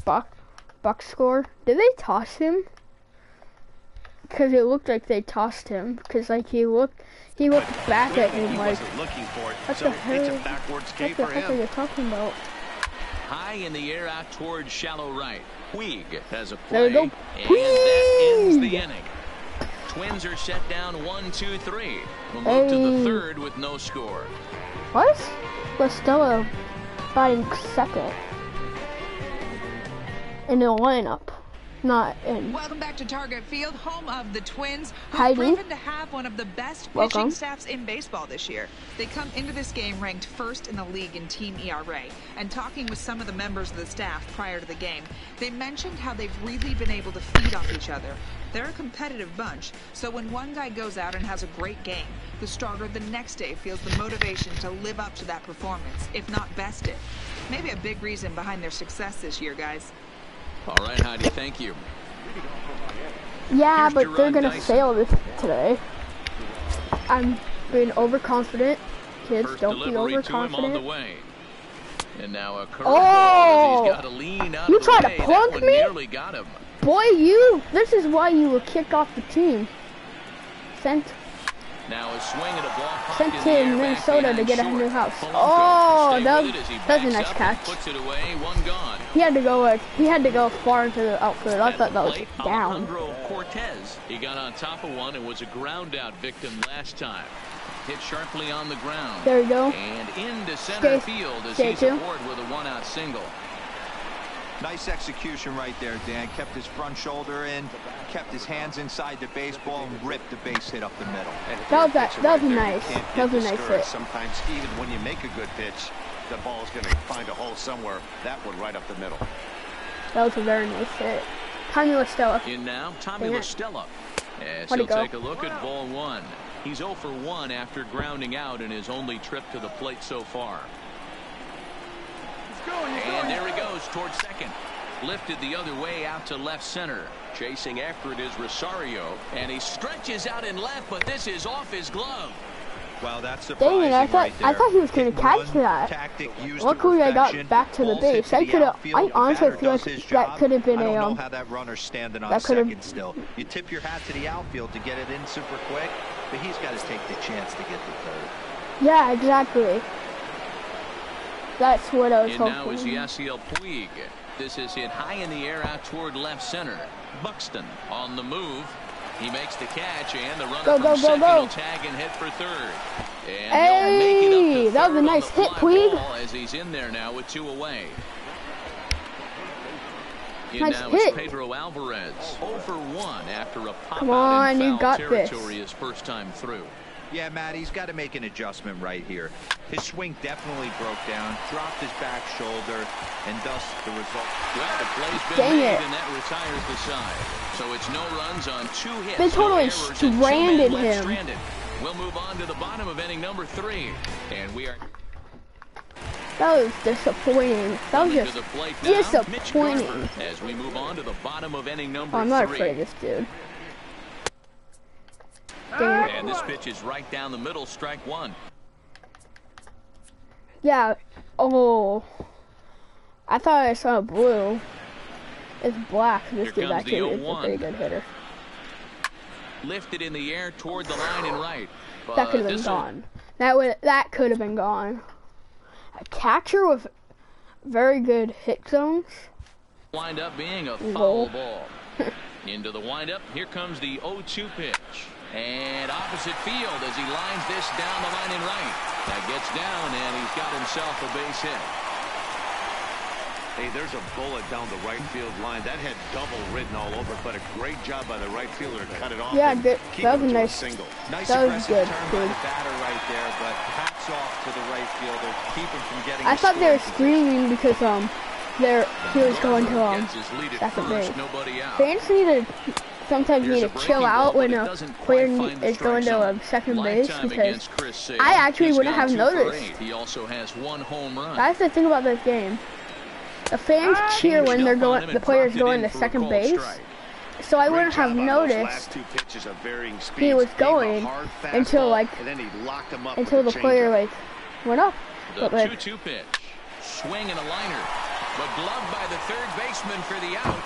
Buck score. Did they toss him? Because it looked like they tossed him. Because like he looked back at him like, what the hell? What the heck are you talking about? High in the air out towards shallow right. Puig has a play. There we go. And that ends the inning. Twins are set down 1-2-3. We'll move to the third with no score. What? Costello batting second in the lineup. Not in. Welcome back to Target Field, home of the Twins, who've Heidi. proven to have one of the best pitching staffs in baseball this year. They come into this game ranked first in the league in team ERA. And talking with some of the members of the staff prior to the game, they mentioned how they've really been able to feed off each other. They're a competitive bunch, so when one guy goes out and has a great game, the starter the next day feels the motivation to live up to that performance, if not best it. Maybe a big reason behind their success this year, guys. All right, Heidi, thank you. Yeah, but they're going to fail this today. I'm being overconfident. Kids, don't be overconfident. And now a curveball. He's got a lean out you of tried the to way. plunk me? Nearly got him. Boy, this is why you were kicked off the team. Now a swing at a ball sent to Minnesota to get a new house. Oh, that was a nice catch. Puts it away, one gone. He had to go far into the outfield. I thought that was down. Cortez. He got on top of one and was a ground out victim last time. Hit sharply on the ground. There you go. And into center field as he's aboard with a one-out single. Nice execution right there, Dan. Kept his front shoulder in, kept his hands inside the baseball, and ripped the base hit up the middle. That was nice. That was a nice hit. Sometimes even when you make a good pitch, the ball's going to find a hole somewhere. That one right up the middle. That was a very nice hit. Tommy LaStella. In now, Tommy LaStella. As he'll take a look at ball one. He's 0 for 1 after grounding out in his only trip to the plate so far. And there he goes towards second. Lifted the other way out to left center. Chasing after it is Rosario. And he stretches out in left, but this is off his glove. Well, that's surprising. Dang it, I thought he was going to catch that. Luckily, I got back to the base. I honestly feel like that could have been I don't know how that runner's standing on second still. You tip your hat to the outfield to get it in super quick, but he's got to take the chance to get to third. Yeah, exactly. That's what I was hoping. And now is Yasiel Puig. This is hit high in the air out toward left center. Buxton on the move. He makes the catch, and the runner from second will tag and hit for third. And hey, that was a nice hit, Puig. As he's in there now with 2 away. Nice hit. Pedro Alvarez 0 for 1 after a pop Come out on, in you got foul this. territory his first time through. Yeah, Matt, he's got to make an adjustment right here. His swing definitely broke down, dropped his back shoulder, and thus the result. Well, the play's been made, and that retires the side. So it's no runs on 2 hits. They totally stranded him. Stranded. We'll move on to the bottom of inning number 3, and we are. That was disappointing. That was just disappointing. As we move on to the bottom of inning number 3. I'm not afraid of this dude. And this pitch is right down the middle, strike 1. Yeah. Oh. I thought I saw blue. It's black. This dude actually is a pretty good hitter. Lifted in the air toward the line and right. That could have been gone. That could have been gone. A catcher with very good hit zones. Wind up being a foul ball. Into the windup. Here comes the 0-2 pitch. And opposite field as he lines this down the line in right. That gets down, and he's got himself a base hit. Hey, there's a bullet down the right field line. That had double written all over, but a great job by the right fielder to cut it off. Yeah, that was a nice single. Nice that was aggressive good, turn by the batter right there, but hats off to the right fielder. Keep him from getting. I thought they were screaming because he was going to second base. Fans sometimes need to chill out when a player is going to second base, because I actually wouldn't have noticed. He also has 1 home run. That's the thing about this game. The fans cheer when the player's going to second base, so I wouldn't have noticed he was going until the player went up. The 2-2 pitch, swing and a liner, but gloved by the third baseman for the out.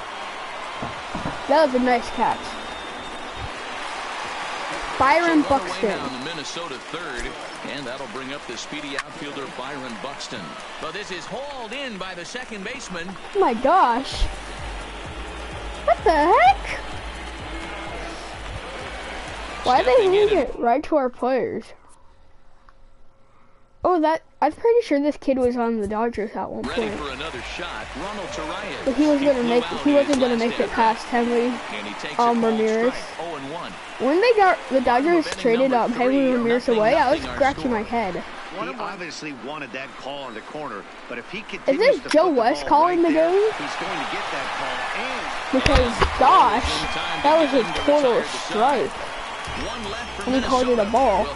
That was a nice catch. Byron Buxton. On the Minnesota third, and that'll bring up the speedy outfielder Byron Buxton. But this is hauled in by the second baseman. Oh my gosh. What the heck? Why did they leave it right to our players? Oh, I'm pretty sure this kid was on the Dodgers at one point. For another shot. But he wasn't gonna make it past Henry Ramirez. When the Dodgers traded Henry Ramirez away, I was scratching my head. He obviously wanted that call on the corner, but if he is this Joe West calling the game? He's going to get that call, because gosh, that was a total strike. And he called it a ball.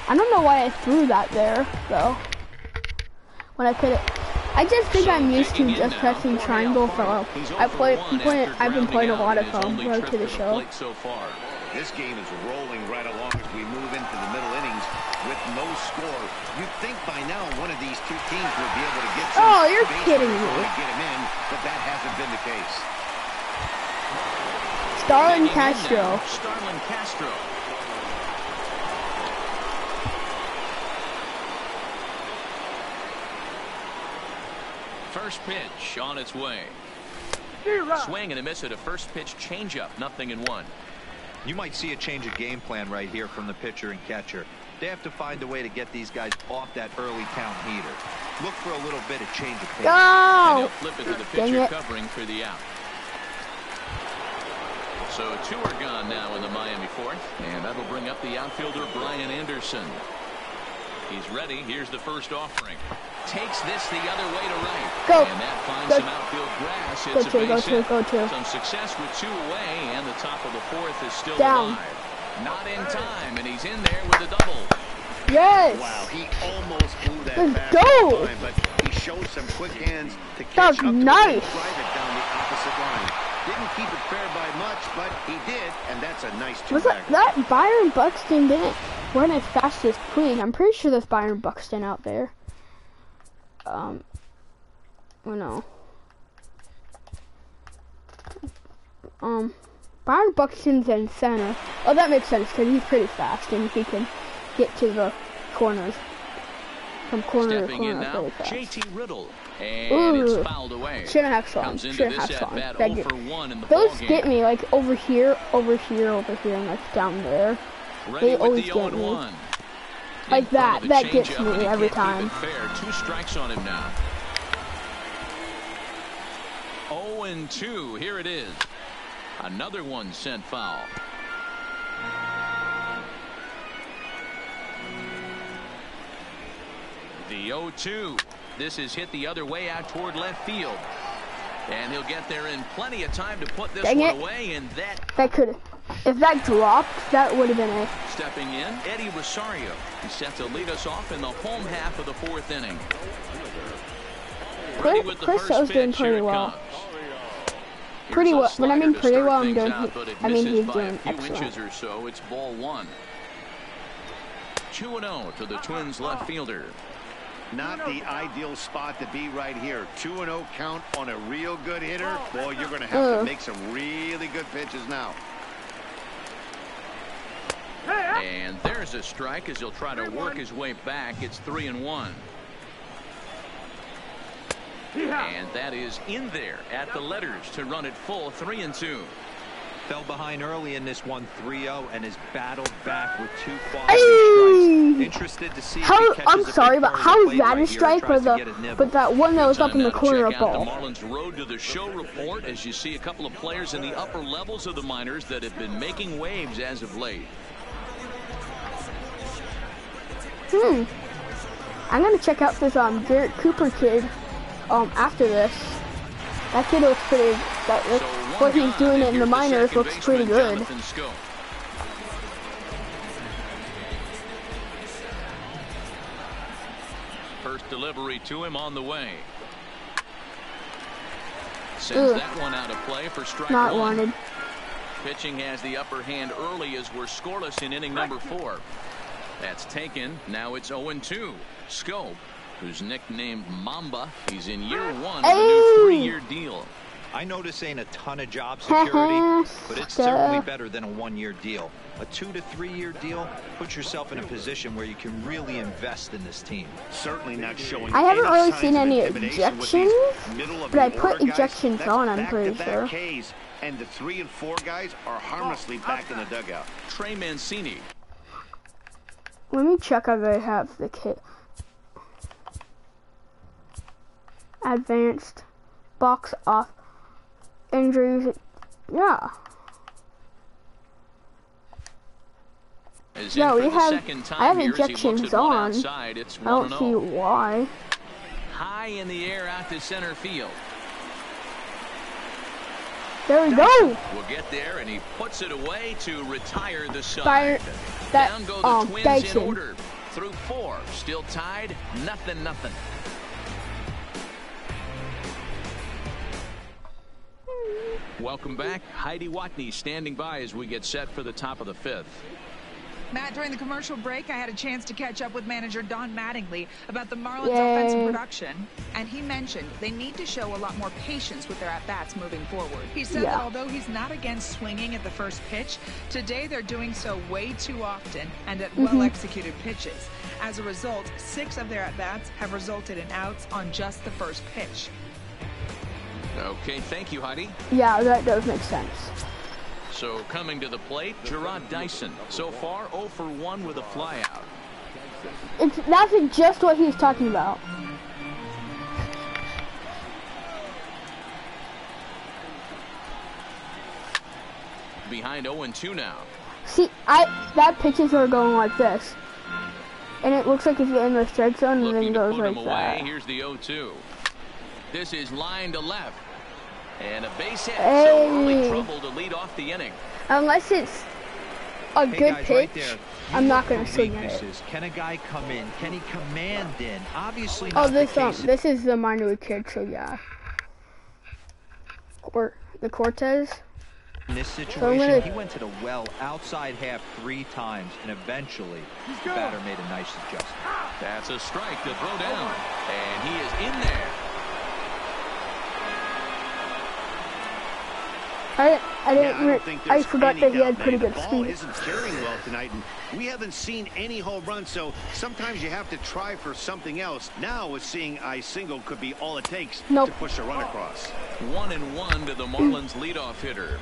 I don't know why I threw that there, though. When I could I just think I'm used to just pressing triangle for I've been playing a lot of Road to the Show. This game is rolling right along as we move into the middle innings with no score. You'd think by now one of these two teams would be able to get some. Oh, you're kidding me. Get him in, but that hasn't been the case. Starlin Castro. First pitch on its way. Swing and a miss at a first pitch changeup. 0-1. You might see a change of game plan right here from the pitcher and catcher. They have to find a way to get these guys off that early count heater. Look for a little bit of change of pace. Go! And he'll flip it to the pitcher covering for the out. So 2 are gone now in the Miami fourth, and that'll bring up the outfielder Brian Anderson. He's ready. Here's the first offering. Takes this the other way to right. Go. And that finds some outfield grass. It's a base hit. Go to. Some success with 2 away, and the top of the fourth is still down. alive. Not in time, and he's in there with a double. Yes. Wow, he almost blew that Let's go. Time, but he showed some quick hands to catch up nice. to drive it down the opposite line. Didn't keep it fair by much, but he did, and that's a nice two-bagger. That Byron Buxton didn't run as fast as Puig. I'm pretty sure there's Byron Buxton out there. Oh no. Byron Buxton's in center. Oh, that makes sense because he's pretty fast and he can get to the corners from corner to corner really fast. JT Riddle, and it's fouled away. Shouldn't have swung. Those get me like over here, and like down there. They always get me. Like that gets me every time. 2 strikes on him now. 0-2. Here it is. Another one sent foul. The 0-2. This is hit the other way out toward left field. And he'll get there in plenty of time to put this one away. And that could, if that dropped, that would have been a. Stepping in, Eddie Rosario. He's set to lead us off in the home half of the 4th inning. Chris Sale's doing pretty well. Pretty well. When I mean pretty well, I mean he's doing excellent. Or so, it's ball 1. 2-0 to the Twins left fielder. Not the ideal spot to be right here. 2-0 count on a real good hitter. Boy, you're going to have to make some really good pitches now. And there's a strike as he'll try to work his way back. It's 3-1. And that is in there at the letters to run it full 3-2. Fell behind early in this one 3-0 and has battled back with 2 quality strikes. Interested to see how, I'm sorry, but how is that a strike but that one that was up in the corner of ball? The Marlins road to the show report as you see a couple of players in the upper levels of the minors that have been making waves as of late. I'm gonna check out this Garrett Cooper kid after this. That kid looks pretty. What he's doing in the minors looks pretty good. First delivery to him on the way. Sends that one out of play for strike Not one. wanted. Pitching has the upper hand early as we're scoreless in inning number 4. That's taken. Now it's 0-2. Scope, who's nicknamed Mamba, he's in year 1 of a new 3-year deal. I know this ain't a ton of job security, but it's certainly better than a 1-year deal. A 2 to 3 year deal puts yourself in a position where you can really invest in this team. Certainly not showing. I haven't really seen any ejections, but I put ejections on, I'm pretty sure. And the 3 and 4 guys are harmlessly back in the dugout. Trey Mancini. Let me check if I have the kit. Advanced box off injuries. Yeah. Yeah, we have. I have ejections on. I don't see why. High in the air out to center field. There we go. We'll get there, and he puts it away to retire the side. Down go the Twins Dyson. in order. Through 4, still tied, 0-0. Welcome back. Heidi Watney standing by as we get set for the top of the 5th. Matt, during the commercial break, I had a chance to catch up with manager Don Mattingly about the Marlins' offensive production, and he mentioned they need to show a lot more patience with their at-bats moving forward. He said that although he's not against swinging at the first pitch, today they're doing so way too often and at well-executed pitches. As a result, 6 of their at-bats have resulted in outs on just the first pitch. Okay, thank you, Heidi. Yeah, that does make sense. So coming to the plate, Gerard Dyson. So far, 0 for 1 with a flyout. That's just what he's talking about. Behind 0-2 now. See, that pitches are going like this, and it looks like he's in the strike zone, and then it goes like that. Here's the 0-2. This is line to left. And a base hit, so early trouble to lead off the inning. Unless it's a good pitch, I'm not going to swing at it. Can a guy come in? Can he command in? Obviously not. Oh, this is the minor league kid, so yeah. The Cortez. In this situation, he went to the well outside half 3 times, and eventually the batter made a nice adjustment. That's a strike to throw down, and he is in there. I forgot that he had pretty good speed. The ball isn't carrying well tonight, and we haven't seen any home runs, so sometimes you have to try for something else. Now with seeing a single could be all it takes to push a run across. 1-1 to the Marlins leadoff hitter.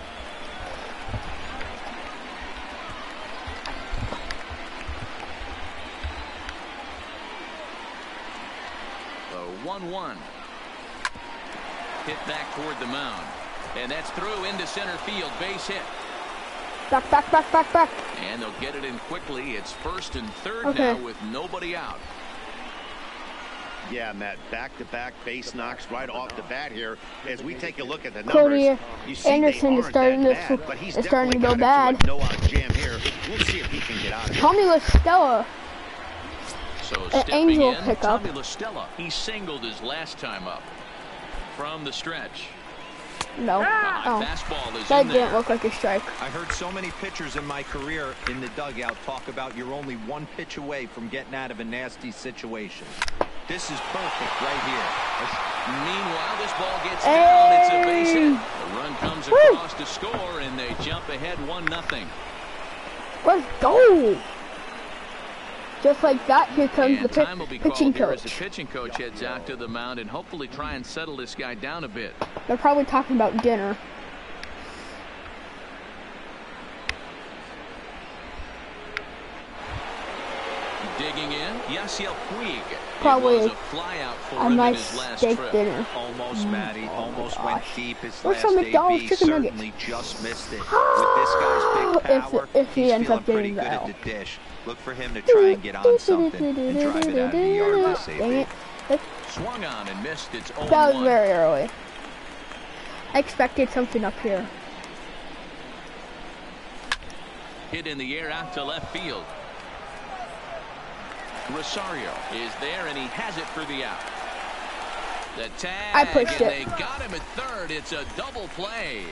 The 1-1. Hit back toward the mound. And that's through into center field, base hit. Back. And they'll get it in quickly. It's 1st and 3rd now with nobody out. Yeah, Matt, back-to-back base knocks right off the bat here. As we take a look at the numbers, you see Anderson is starting to go bad. No-out jam here. We'll see if he can get out of it. Tommy LaStella. So an angel pickup. Tommy LaStella. He singled his last time up from the stretch. No. Fastball is that didn't look like a strike. I heard so many pitchers in my career in the dugout talk about you're only 1 pitch away from getting out of a nasty situation. This is perfect right here. Meanwhile, this ball gets down. It's a base hit. The run comes across to score, and they jump ahead 1-0. Let's go. Just like that, here comes the pitching coach. The pitching coach heads out to the mound and hopefully try and settle this guy down a bit. They're probably talking about dinner. Digging in, Yasiel Puig. Probably a fly out for a nice steak dinner. Almost, Maddie. Almost went deep his Where's last some McDonald's AB. chicken nuggets? Certainly just missed it. With this guy's big power, if he he's ends feeling up pretty getting good the at L. the dish. Look for him to try and get on something and drive it out of the yard to save it. Swung on and missed. It's 0-1. That was very early. I expected something up here. Hit in the air out to left field. Rosario is there and he has it for the out. The tag, I pushed and it. They got him at third. It's a double play.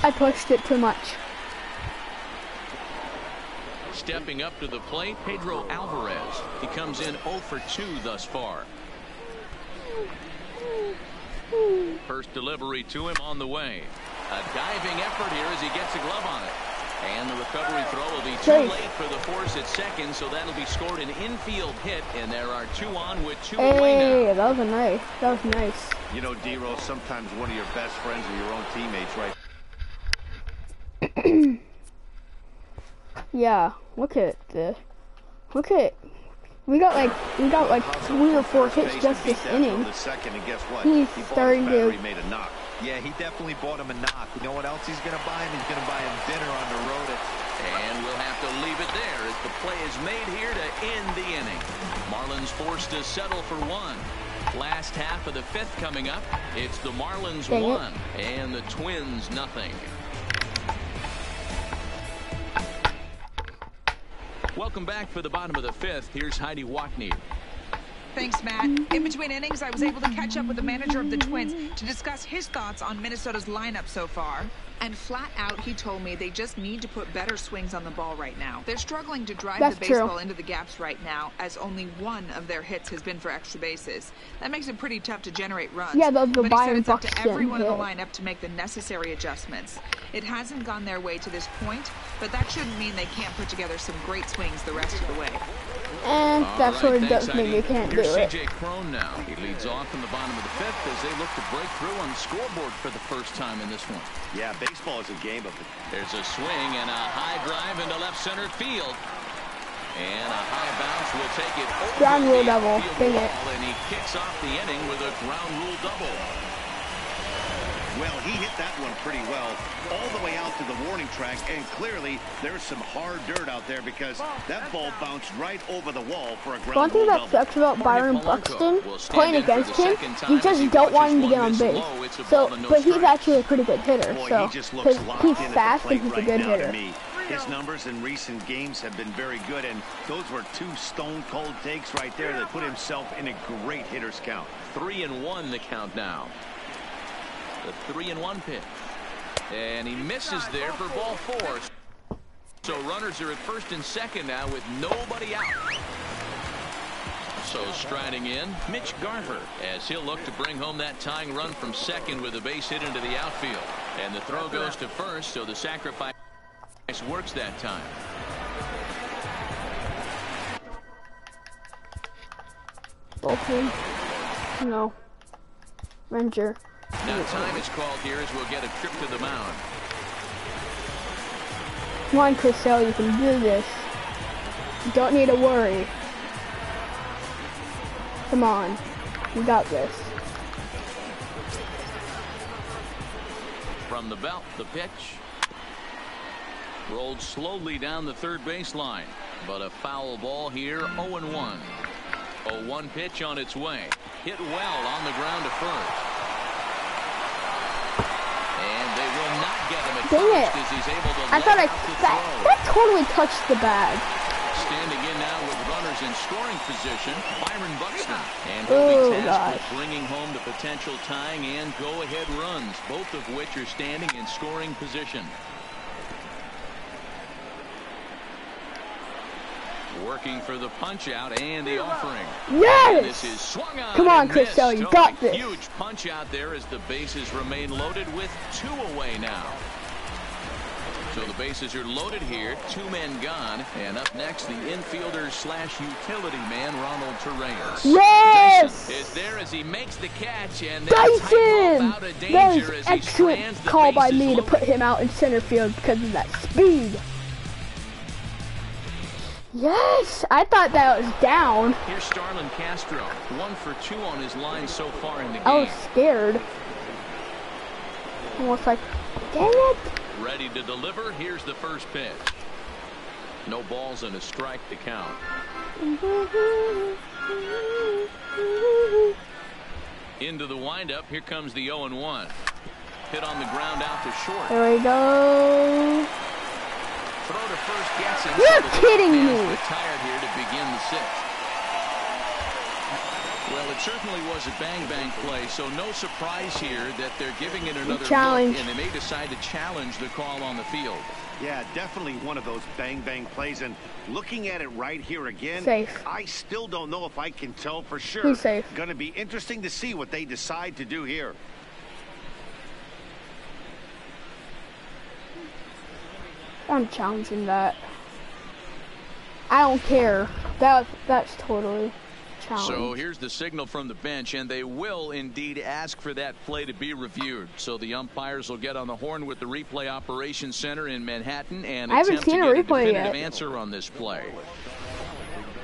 I pushed it too much. Stepping up to the plate, Pedro Alvarez. He comes in 0 for 2 thus far. First delivery to him on the way. A diving effort here as he gets a glove on it. And the recovery throw will be too late for the force at second, so that'll be scored an infield hit, and there are 2 on with 2 away now. Hey, that was nice. That was nice. You know, D-Rose, sometimes one of your best friends are your own teammates, right? Yeah, look at this. Look at we got like 3 or 4 hits just this inning. He's starting to. Yeah, he definitely bought him a knock. You know what else he's going to buy him? He's going to buy him dinner on the road. And we'll have to leave it there as the play is made here to end the inning. Marlins forced to settle for 1. Last half of the 5th coming up. It's the Marlins 1 and the Twins nothing. Welcome back for the bottom of the 5th. Here's Heidi Wackney. Thanks, Matt. In between innings, I was able to catch up with the manager of the Twins to discuss his thoughts on Minnesota's lineup so far. And flat out, he told me they just need to put better swings on the ball right now. They're struggling to drive the baseball into the gaps right now, as only 1 of their hits has been for extra bases. That makes it pretty tough to generate runs. Yeah, the but he said it's up to Buxton everyone in the lineup to make the necessary adjustments. It hasn't gone their way to this point, but that shouldn't mean they can't put together some great swings the rest of the way. And that's what it does mean you can't do it. CJ Crone now. He leads off in the bottom of the 5th as they look to break through on the scoreboard for the first time in this one. Yeah, baseball is a game of it. There's a swing and a high drive into left center field. And a high bounce will take it over ground rule the double. Dang it. And he kicks off the inning with a ground rule double. Well, he hit that one pretty well all the way out to the warning track, and clearly there's some hard dirt out there because that ball bounced right over the wall for a ground rule double. One thing that sucks about Byron Buxton playing against him, you just don't want him to get on base. So, but he's actually a pretty good hitter. So, because he's fast and he's a good hitter. His numbers in recent games have been very good, and those were 2 stone-cold takes right there that put himself in a great hitter's count. 3-1 the count now. The 3-1 pitch. And he misses there for ball 4. So runners are at first and second now with nobody out. So striding in, Mitch Garver, as he'll look to bring home that tying run from second with a base hit into the outfield. And the throw goes to first, so the sacrifice works that time. Bullpen. No. Ranger. Now time is called here as we'll get a trip to the mound. Come on, Chris Sale, you can do this. You don't need to worry. Come on. You got this. From the belt, the pitch. Rolled slowly down the third baseline. But a foul ball here, 0-1. 0-1 pitch on its way. Hit well on the ground to first. And they will not get him at first as he's able to I thought that totally touched the bag. Standing in now with runners in scoring position, Byron Buxton. And he'll be tasked with bringing home the potential tying and go-ahead runs, both of which are standing in scoring position. Working for the punch out and the offering. Yes! And this is swung on. Come on, Chris Sale, you got this. Huge punch out there as the bases remain loaded with 2 away now. So the bases are loaded here. 2 men gone. And up next, the infielder slash utility man, Ronald Torreyes. Yes! Dyson is there as he makes the catch. And Dyson! Out of That danger was as he excellent call by me loaded. to put him out in center field because of that speed. Yes! I thought that was down. Here's Starlin Castro. 1 for 2 on his line so far in the game. I was scared. Almost like, dang it. Ready to deliver. Here's the first pitch. No balls and a strike to count. Into the windup. Here comes the 0-1. Hit on the ground out to short. There we go. Throw to first gets him. You're kidding me. Retired here to begin the 6th. Well, it certainly was a bang-bang play, so no surprise here that they're giving it another challenge. look, and they may decide to challenge the call on the field. Yeah, definitely one of those bang-bang plays, and looking at it right here again, safe. I still don't know if I can tell for sure. He's safe. Going to be interesting to see what they decide to do here. I'm challenging that. I don't care. That's totally challenge. So here's the signal from the bench, and they will indeed ask for that play to be reviewed. So the umpires will get on the horn with the replay operations center in Manhattan and I haven't seen a replay definitive yet. answer on this play.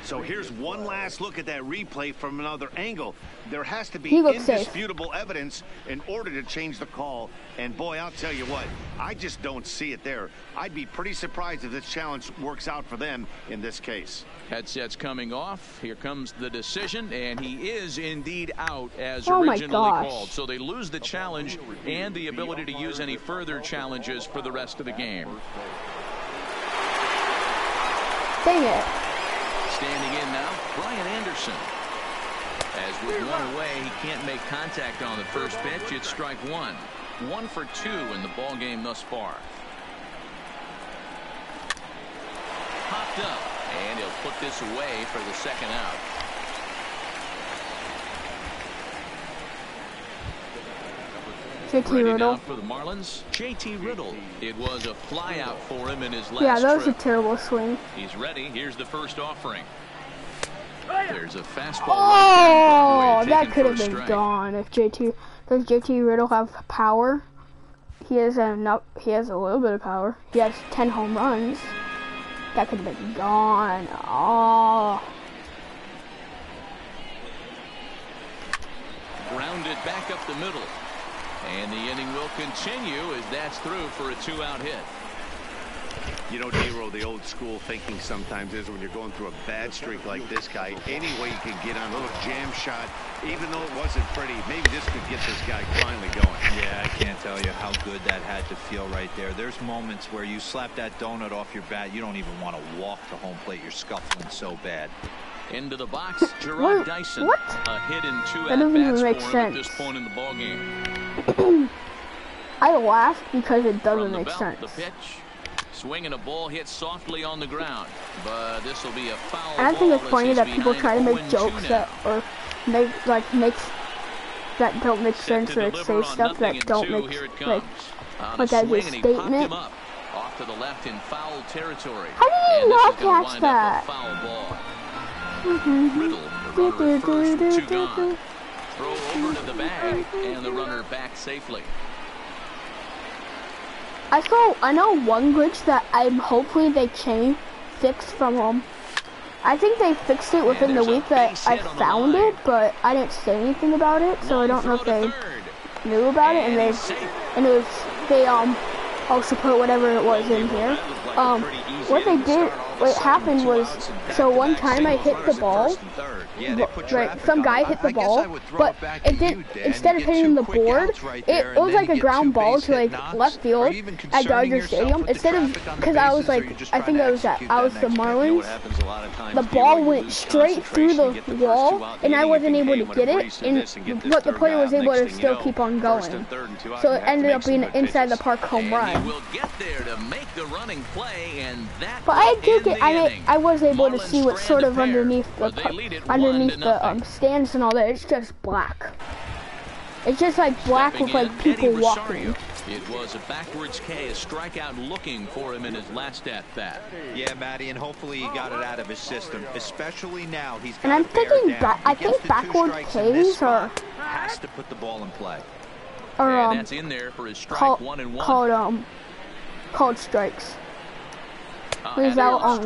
So here's one last look at that replay from another angle. There has to be He looks indisputable evidence in order to change the call. And boy, I'll tell you what, I just don't see it there. I'd be pretty surprised if this challenge works out for them in this case. Headsets coming off. Here comes the decision, and he is indeed out as Oh my originally gosh. called. So they lose the challenge and the ability to use any further challenges for the rest of the game. Dang it. Standing in now, Brian Anderson. As with 1 away, he can't make contact on the first pitch. It's strike 1. 1 for 2 in the ball game thus far. Popped up, and he'll put this away for the second out. JT Riddle. For the Marlins, JT Riddle. It was a flyout for him in his last Yeah, that was trip. a terrible swing. He's ready. Here's the first offering. There's a fastball. Oh, right that could have for a been strike. gone if JT. Does JT Riddle have power? He has enough. He has a little bit of power. He has 10 home runs. That could have been gone. Oh. Grounded back up the middle. And the inning will continue as that's through for a 2-out hit. You know, Nero, the old school thinking sometimes is when you're going through a bad streak like this guy, any way you can get on a little jam shot, even though it wasn't pretty, maybe this could get this guy finally going. Yeah, I can't tell you how good that had to feel right there. There's moments where you slap that donut off your bat, you don't even want to walk to home plate. You're scuffling so bad. Into the box, Gerard Dyson. What? A hit in 2 That doesn't even at-bats make for him sense. at this point in the ball game. I laugh because it doesn't From the make belt, sense. the pitch. Swinging a ball hit softly on the ground, but this will be a foul. And I think it's ball funny as that he's people try to make behind jokes 0-2 that or makes that don't make Set sense to or deliver say on stuff nothing that don't and 2. make Here it like comes. On like a as a swing, and he popped statement. him up. Off to the left in foul territory. How did he And this not is gonna catch wind that? up a foul ball. Riddle, the runner at first with 2 gone. Throw over to the bag, and the runner back safely. I know one glitch that hopefully they fixed from home. I think they fixed it within the week that I found it, but I didn't say anything about it, so I don't know if they knew about it, and they also put whatever it was in here. What they did, what happened was, so one time I hit the ball, right, some guy hit the ball, but it did, instead of hitting the board, it was like a ground ball to like left field at Dodger Stadium. Instead of, because I was like, I think I was the Marlins, the ball went straight through the wall, and I wasn't able to get it, but the player was able to still keep on going. So it ended up being inside the park home run. But I did get, I was able to see what's sort of underneath the stands and all that. It's just black. It's just like black with like people walking. It was a backwards K, a strikeout looking for him in his last at-bat. Yeah, Matty, and hopefully he got it out of his system, especially now. He's got and I'm thinking, I think backward Ks are has to put the ball in play. And that's in there for his strike 1-1. Called strikes. He's out on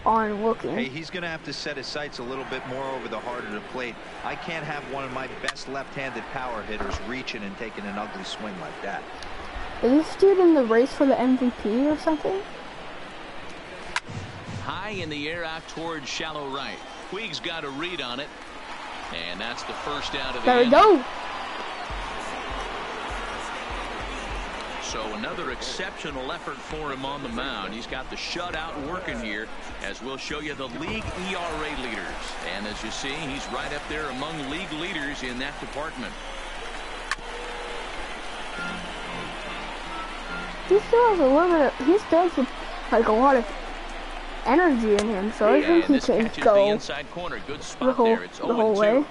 on looking. Hey, he's going to have to set his sights a little bit more over the heart of the plate. I can't have one of my best left-handed power hitters reaching and taking an ugly swing like that. Is this dude in the race for the MVP or something? High in the air out towards shallow right. Puig's got a read on it. And that's the first out of the inning. There we go. So another exceptional effort for him on the mound. He's got the shutout working here, as we'll show you the league ERA leaders. And as you see, he's right up there among league leaders in that department. He still has a little bit of, he still has like a lot of energy in him, so I think he can go the inside corner. Good spot there. It's the whole way.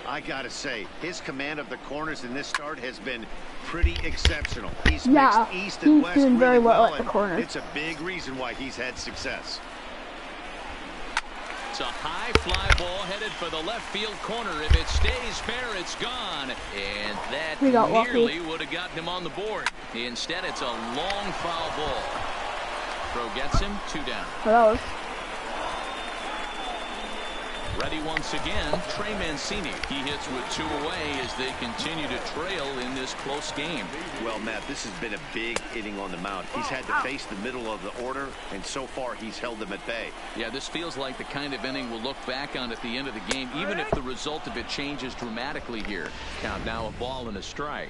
I gotta say, his command of the corners in this start has been pretty exceptional. He's mixed east and west doing very really well at the corner. It's a big reason why he's had success. It's a high fly ball headed for the left field corner. If it stays fair, it's gone. And that nearly would have gotten him on the board. Instead, it's a long foul ball. Throw gets him, 2 down. Hello. Ready once again, Trey Mancini. He hits with 2 away as they continue to trail in this close game. Well, Matt, this has been a big inning on the mound. He's had to face the middle of the order, and so far he's held them at bay. Yeah, this feels like the kind of inning we'll look back on at the end of the game, even if the result of it changes dramatically here. Count now a ball and a strike.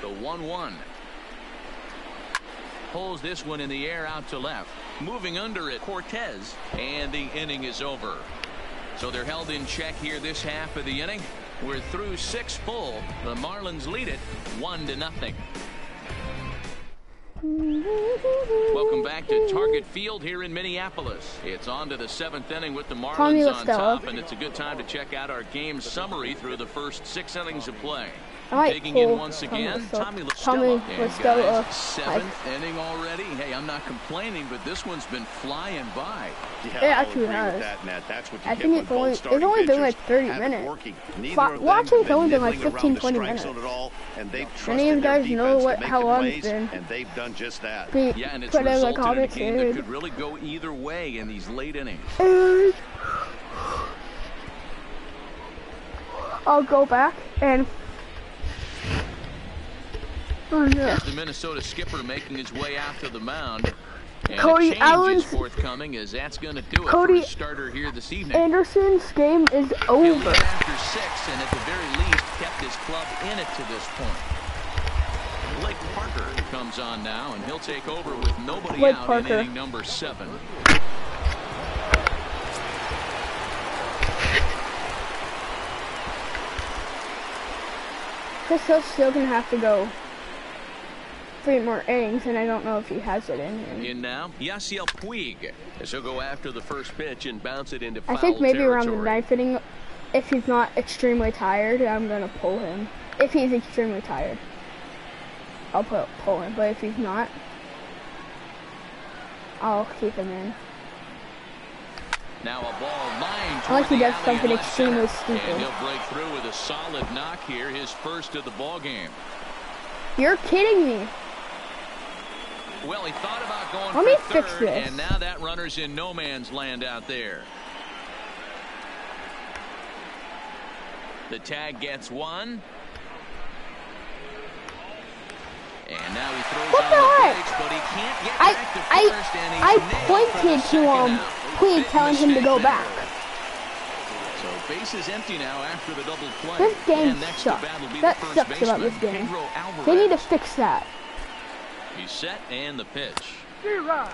The 1-1. Pulls this one in the air out to left. Moving under it, Cortez, and the inning is over. So they're held in check here this half of the inning. We're through 6 full. The Marlins lead it 1-0. Welcome back to Target Field here in Minneapolis. It's on to the 7th inning with the Marlins on top, and it's a good time to check out our game summary through the first 6 innings of play. Digging in once again, Tommy La Stella. And guys, 7th inning already. Hey, I'm not complaining, but this one's been flying by. Yeah, it actually has. That, Matt. That's what you I think it's only been like 30 minutes. Watching it's only been like 15-20 minutes. Any of you guys know how long it's been? And they've done just that. Yeah, and it's resulted in a game that could really go either way in these late innings. I'll go back and Here's the Minnesota skipper making his way out to the mound. And Cody Allen's forthcoming, as that's going to do it for his starter here this evening. Anderson's game is over. After 6, and at the very least kept his club in it to this point. Blake Parker comes on now, and he'll take over with nobody out in inning number 7. Chris Hill's still gonna have to go 3 more innings, and I don't know if he has it in him. In now, Yasiel Puig, as he'll go after the first pitch and bounce it into foul territory. I think maybe territory. around the 9th inning, if he's not extremely tired, I'm gonna pull him. If he's extremely tired, I'll pull him. But if he's not, I'll keep him in. Now a ball lined unless he does something extremely stupid. And he'll break through with a solid knock here, his first of the ball game. You're kidding me. Well, he thought about going Let for me third, fix this. And now that runner's in no man's land out there. The tag gets 1. And now he throws what on the the heck? brakes, but he can't get back to first, and he's I pointed to him, Queen, telling him to go back. So bases empty now after the double play. This game sucks. That sucks about this game. They need to fix that. He's set and the pitch.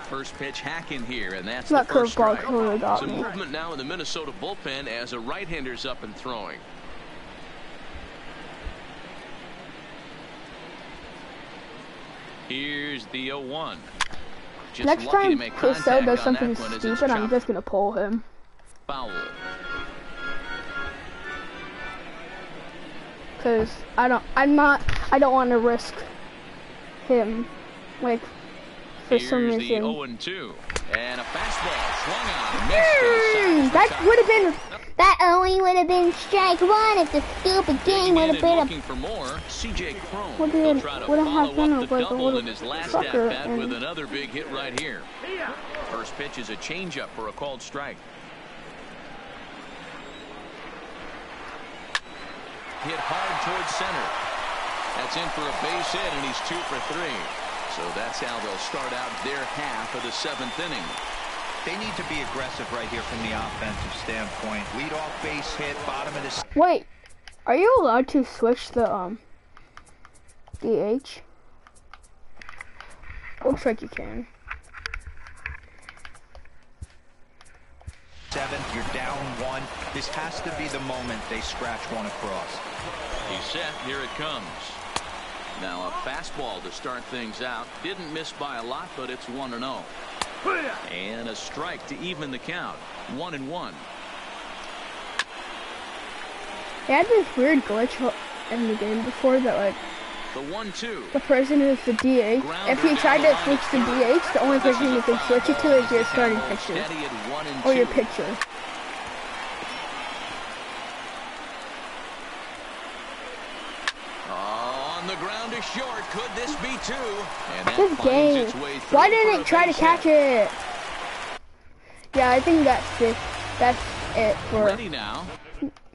First pitch hacking here, and that's that the first strike. Totally got Some me. movement now in the Minnesota bullpen as a right-hander's up and throwing. Here's the 0-1. Next time Chris does something stupid, I'm just gonna pull him. Foul. because I don't want to risk him, like, for some reason. Here's the 0-2, and a fastball swung on, missed. That would have been. That only would have been strike one if the stupid game would have been looking for more. CJ Cron will try to follow up the double in his last at-bat with another big hit right here. First pitch is a changeup for a called strike. Hit hard towards center. That's in for a base hit, and he's 2 for 3. So that's how they'll start out their half of the 7th inning. They need to be aggressive right here from the offensive standpoint. Lead off base hit, bottom of the... Wait, are you allowed to switch the DH? Looks like you can. 7th, you're down 1. This has to be the moment they scratch one across. He's set. Here it comes. Now a fastball to start things out. Didn't miss by a lot, but it's 1-0. And a strike to even the count. 1-1. They had this weird glitch in the game before that, like, the 1-2. The person who's the DH. If you try to switch to DH, the only person you can switch it to is your starting pitcher or your pitcher. On the ground is short. Could this be 2? And this game. Why didn't it try to catch it? Yeah, I think that's it. That's it for. Ready now.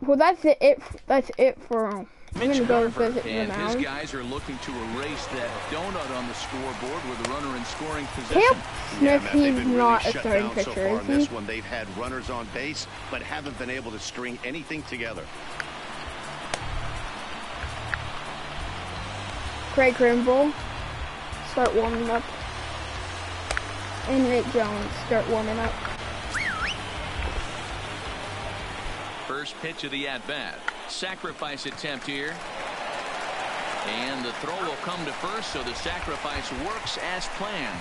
Well, that's it. That's it for. I'm gonna go visit and the his mound. guys are looking to erase that donut on the scoreboard with a runner in scoring position. Caleb Smith, Matt, he's really not a shut starting down pitcher, so far is in he? this one. They've had runners on base, but haven't been able to string anything together. Craig Kimbrell, start warming up. And Nick Jones, start warming up. First pitch of the at-bat. Sacrifice attempt here. And the throw will come to first, so the sacrifice works as planned.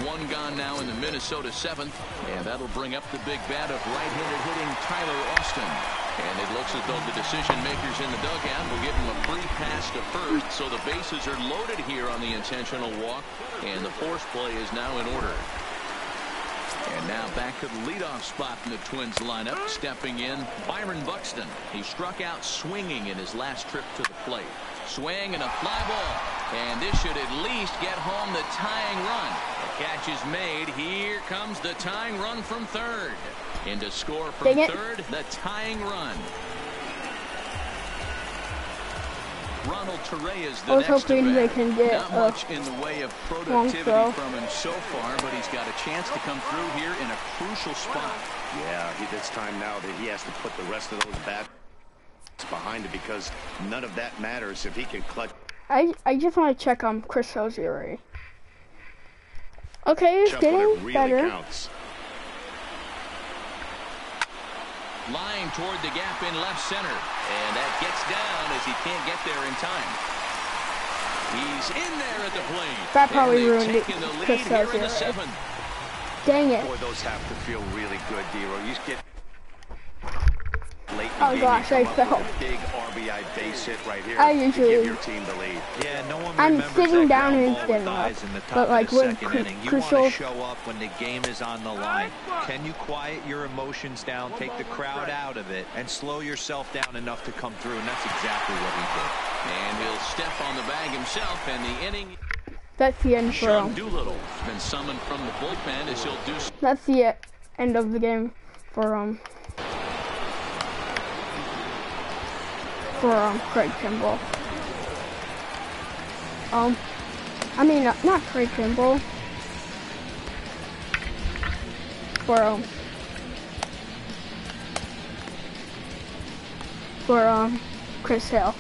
One gone now in the Minnesota 7th, and that'll bring up the big bat of right-handed hitting Tyler Austin. And it looks as though the decision makers in the dugout will give him a free pass to first, so the bases are loaded here on the intentional walk, and the force play is now in order. And now back to the leadoff spot in the Twins lineup. Stepping in, Byron Buxton. He struck out swinging in his last trip to the plate. Swing and a fly ball. And this should at least get home the tying run. The catch is made. Here comes the tying run from third. And to score from third, the tying run. Ronald Torreyes the next hoping they can get not much in the way of productivity from him so far, but he's got a chance to come through here in a crucial spot. Yeah, it's time now that he has to put the rest of those bats behind it, because none of that matters if he can clutch. I just want to check on Chris Ozzie. Okay, it's getting really better. Counts. Line toward the gap in left center, and that gets down as he can't get there in time. He's in there at the plate. That probably ruined it. Chris Ozzie. Dang it. Boy, those have to feel really good, D-Row. You get late in the Oh game, gosh, I fell. big RBI base hit right here. I usually give your team the lead. Yeah, no one I'm remembers sitting that down ground and ball standing with up, eyes in the top but like of the when second inning. You crucial. want to show up when the game is on the line. Can you quiet your emotions down, take the crowd out of it, and slow yourself down enough to come through? And that's exactly what he did. And he'll step on the bag himself, and the inning. That's the end for Sean Doolittle has been summoned from the bullpen as he'll do. That's the end of the game for Craig Kimbrell. I mean not Craig Kimbrell. For Chris Hale.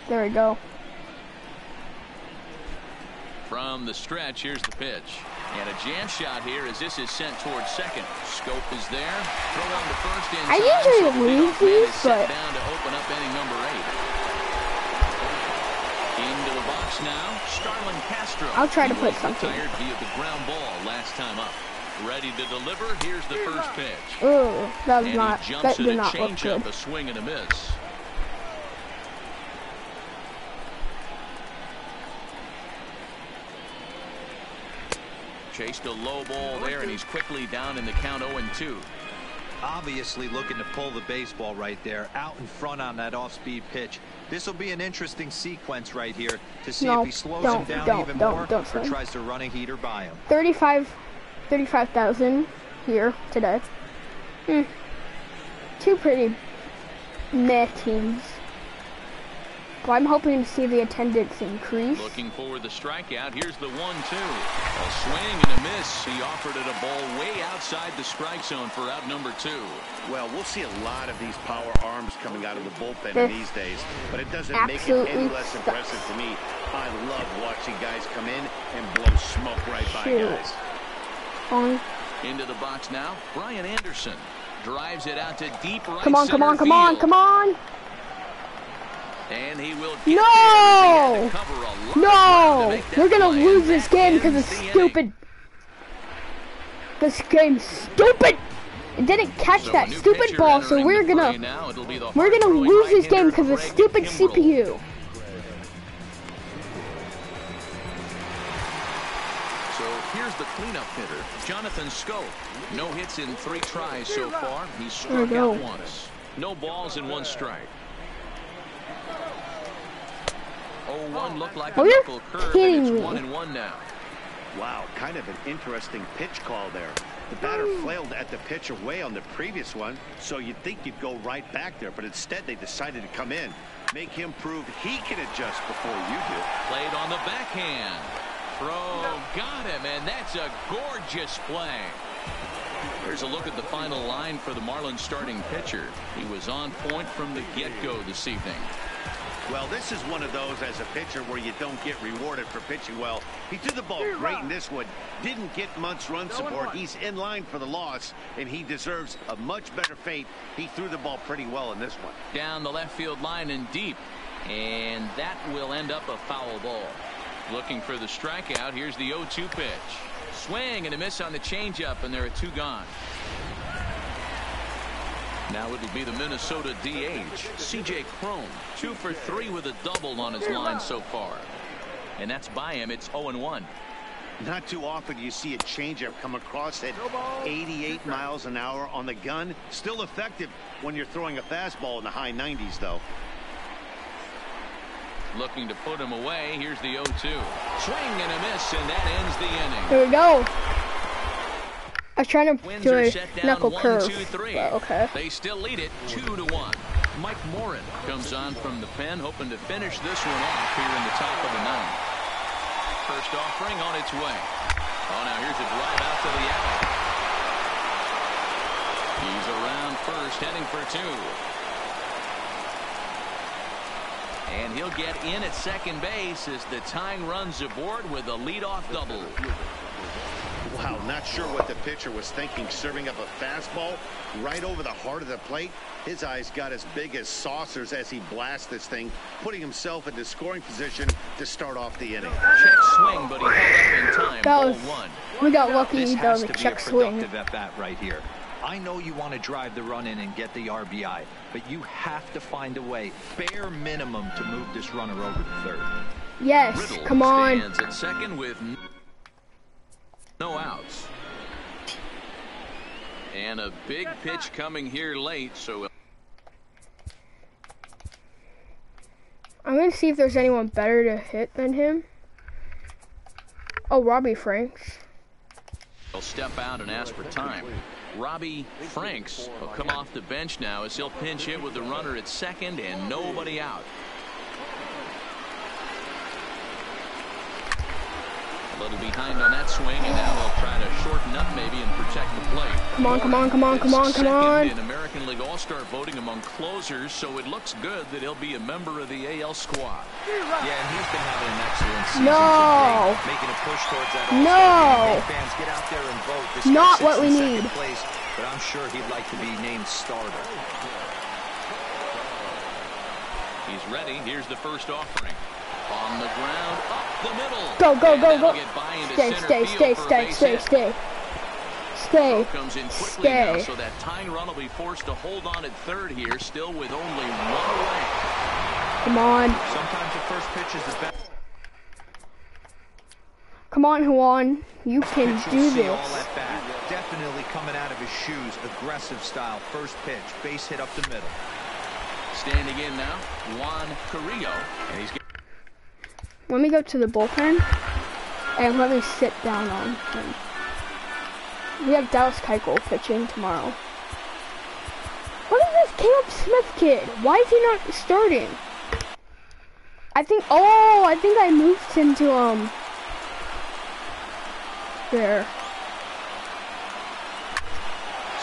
There we go. From the stretch, here's the pitch. And a jam shot here as this is sent towards second. Scope is there. Throw on to first in time. I usually lose these, but down to open up inning number 8. Into the box now, Starlin Castro. I'll try to put something. Retired via the ground ball last time up. Ready to deliver. Here's the first pitch. Ooh, that did not look Change-up, good. a swing and a miss. Chased a low ball there, and he's quickly down in the count 0-2. Obviously looking to pull the baseball right there, out in front on that off-speed pitch. This will be an interesting sequence right here to see if he slows him down even more or tries to run a heater by him. 35,000 here today. Two pretty meh teams. Well, I'm hoping to see the attendance increase. Looking for the strikeout. Here's the 1-2. A swing and a miss. He offered it a ball way outside the strike zone for out number 2. Well, we'll see a lot of these power arms coming out of the bullpen in these days, but it doesn't make it any less impressive to me. I love watching guys come in and blow smoke right by guys. Into the box now, Brian Anderson drives it out to deep right Come on. And he will get No! We're gonna lose this game because it's stupid. This game's stupid. It didn't catch that stupid ball, so we're gonna lose this game because of stupid CPU. Here's the cleanup hitter, Jonathan Scope. No hits in 3 tries so far. He's struck out once. No balls and 1 strike. 0-1 looked like a knuckle curve, and it's 1-1 now. Wow, kind of an interesting pitch call there. The batter flailed at the pitch away on the previous one, so you'd think you'd go right back there, but instead they decided to come in, make him prove he can adjust before you do. Played on the backhand. Throw, got him, and that's a gorgeous play. Here's a look at the final line for the Marlins starting pitcher. He was on point from the get-go this evening. Well, this is one of those as a pitcher where you don't get rewarded for pitching well. He threw the ball great in this one. Didn't get much run support. He's in line for the loss, and he deserves a much better fate. He threw the ball pretty well in this one. Down the left field line and deep, and that will end up a foul ball. Looking for the strikeout. Here's the 0-2 pitch. Swing and a miss on the changeup, and there are 2 gone. Now it'll be the Minnesota DH, C.J. Cron, 2 for 3 with a double on his line so far. And that's by him. It's 0-1. Not too often you see a changeup come across at 88 miles an hour on the gun. Still effective when you're throwing a fastball in the high 90s, though. Looking to put him away. Here's the 0-2. Swing and a miss, and that ends the inning. Here we go. I was trying to do a knuckle curve, but okay. They still lead it 2-1. Mike Morin comes on from the pen, hoping to finish this one off here in the top of the 9th. First offering on its way. Oh, now here's a drive out to the alley. He's around first, heading for 2. And he'll get in at second base as the tying runs aboard with a leadoff double. Wow, not sure what the pitcher was thinking, serving up a fastball right over the heart of the plate. His eyes got as big as saucers as he blasts this thing, putting himself into scoring position to start off the inning. Check swing, but he held up in time. We got lucky. That was a check swing. At bat right here. I know you want to drive the run in and get the RBI, but you have to find a way, bare minimum, to move this runner over to third. Yes, Riddle come on. Stands at second with no outs. And a big pitch coming here late, so I'm going to see if there's anyone better to hit than him. Oh, Robbie Franks. He'll step out and ask for time. Robbie Franks will come off the bench now as he'll pinch hit with the runner at second and nobody out. A little behind on that swing, and now he'll try to shorten up maybe and protect the plate. Come on, come on, come on, come on, come on. In American League All-Star voting among closers, so it looks good that he'll be a member of the AL squad. Yeah, and he's been having an excellent season. No. Making a push towards that no. Fans, get out there and vote. This not what we need. Place, but I'm sure he'd like to be named starter. He's ready. Here's the first offering. On the ground, up the middle. Go, go, go, go. Stay. Comes in quickly now, so that tying run will be forced to hold on at third here, still with only one away. Come on. Sometimes the first pitch is the best. Come on, Juan. You can do this. All at bat. Definitely coming out of his shoes. Aggressive style. First pitch. Base hit up the middle. Standing in now, Juan Carrillo. And he's let me go to the bullpen and let me sit down on him. We have Dallas Keuchel pitching tomorrow. What is this Caleb Smith kid? Why is he not starting? I think I moved him to there.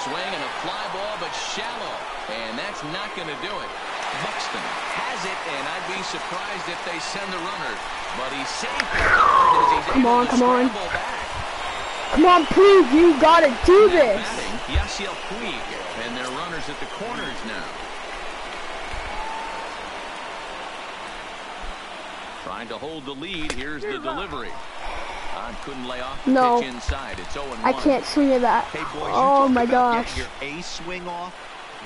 Swing and a fly ball, but shallow. And that's not going to do it. Buxton has it, and I'd be surprised if they send the runner. But he's safe. Come on, come on. Come on, Puig, you gotta do this. Yasiel Puig, and their runners at the corners now. Trying to hold the lead. Here's the delivery. Couldn't lay off the pitch inside. It's 0-1. I can't swing at that. Hey boys, oh my gosh. Your ace swing off.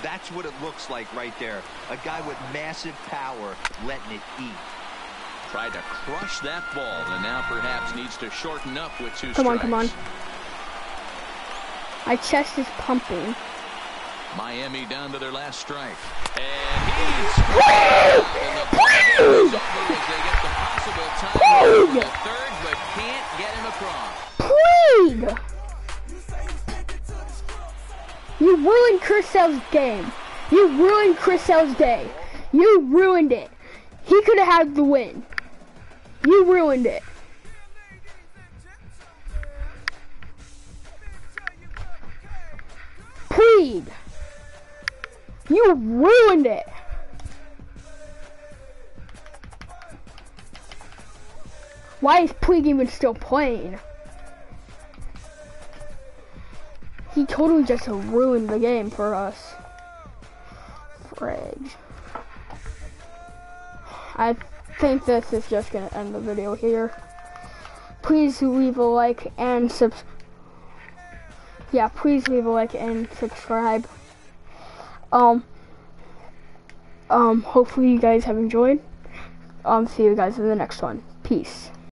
That's what it looks like right there. A guy with massive power letting it eat. Tried to crush that ball, and now perhaps needs to shorten up with two strikes. Come on, come on. My chest is pumping. Miami down to their last strike. And he's and the ball is over as they get the possible time to third, but can't get him across. Puig! You ruined Chris Sale's game. You ruined Chris Sale's day. You ruined it. He could have had the win. You ruined it. Puig! You ruined it. Why is Puig even still playing? He totally just ruined the game for us. Fridge. I think this is just gonna end the video here. Please leave a like and please leave a like and subscribe. Hopefully you guys have enjoyed. See you guys in the next one. Peace.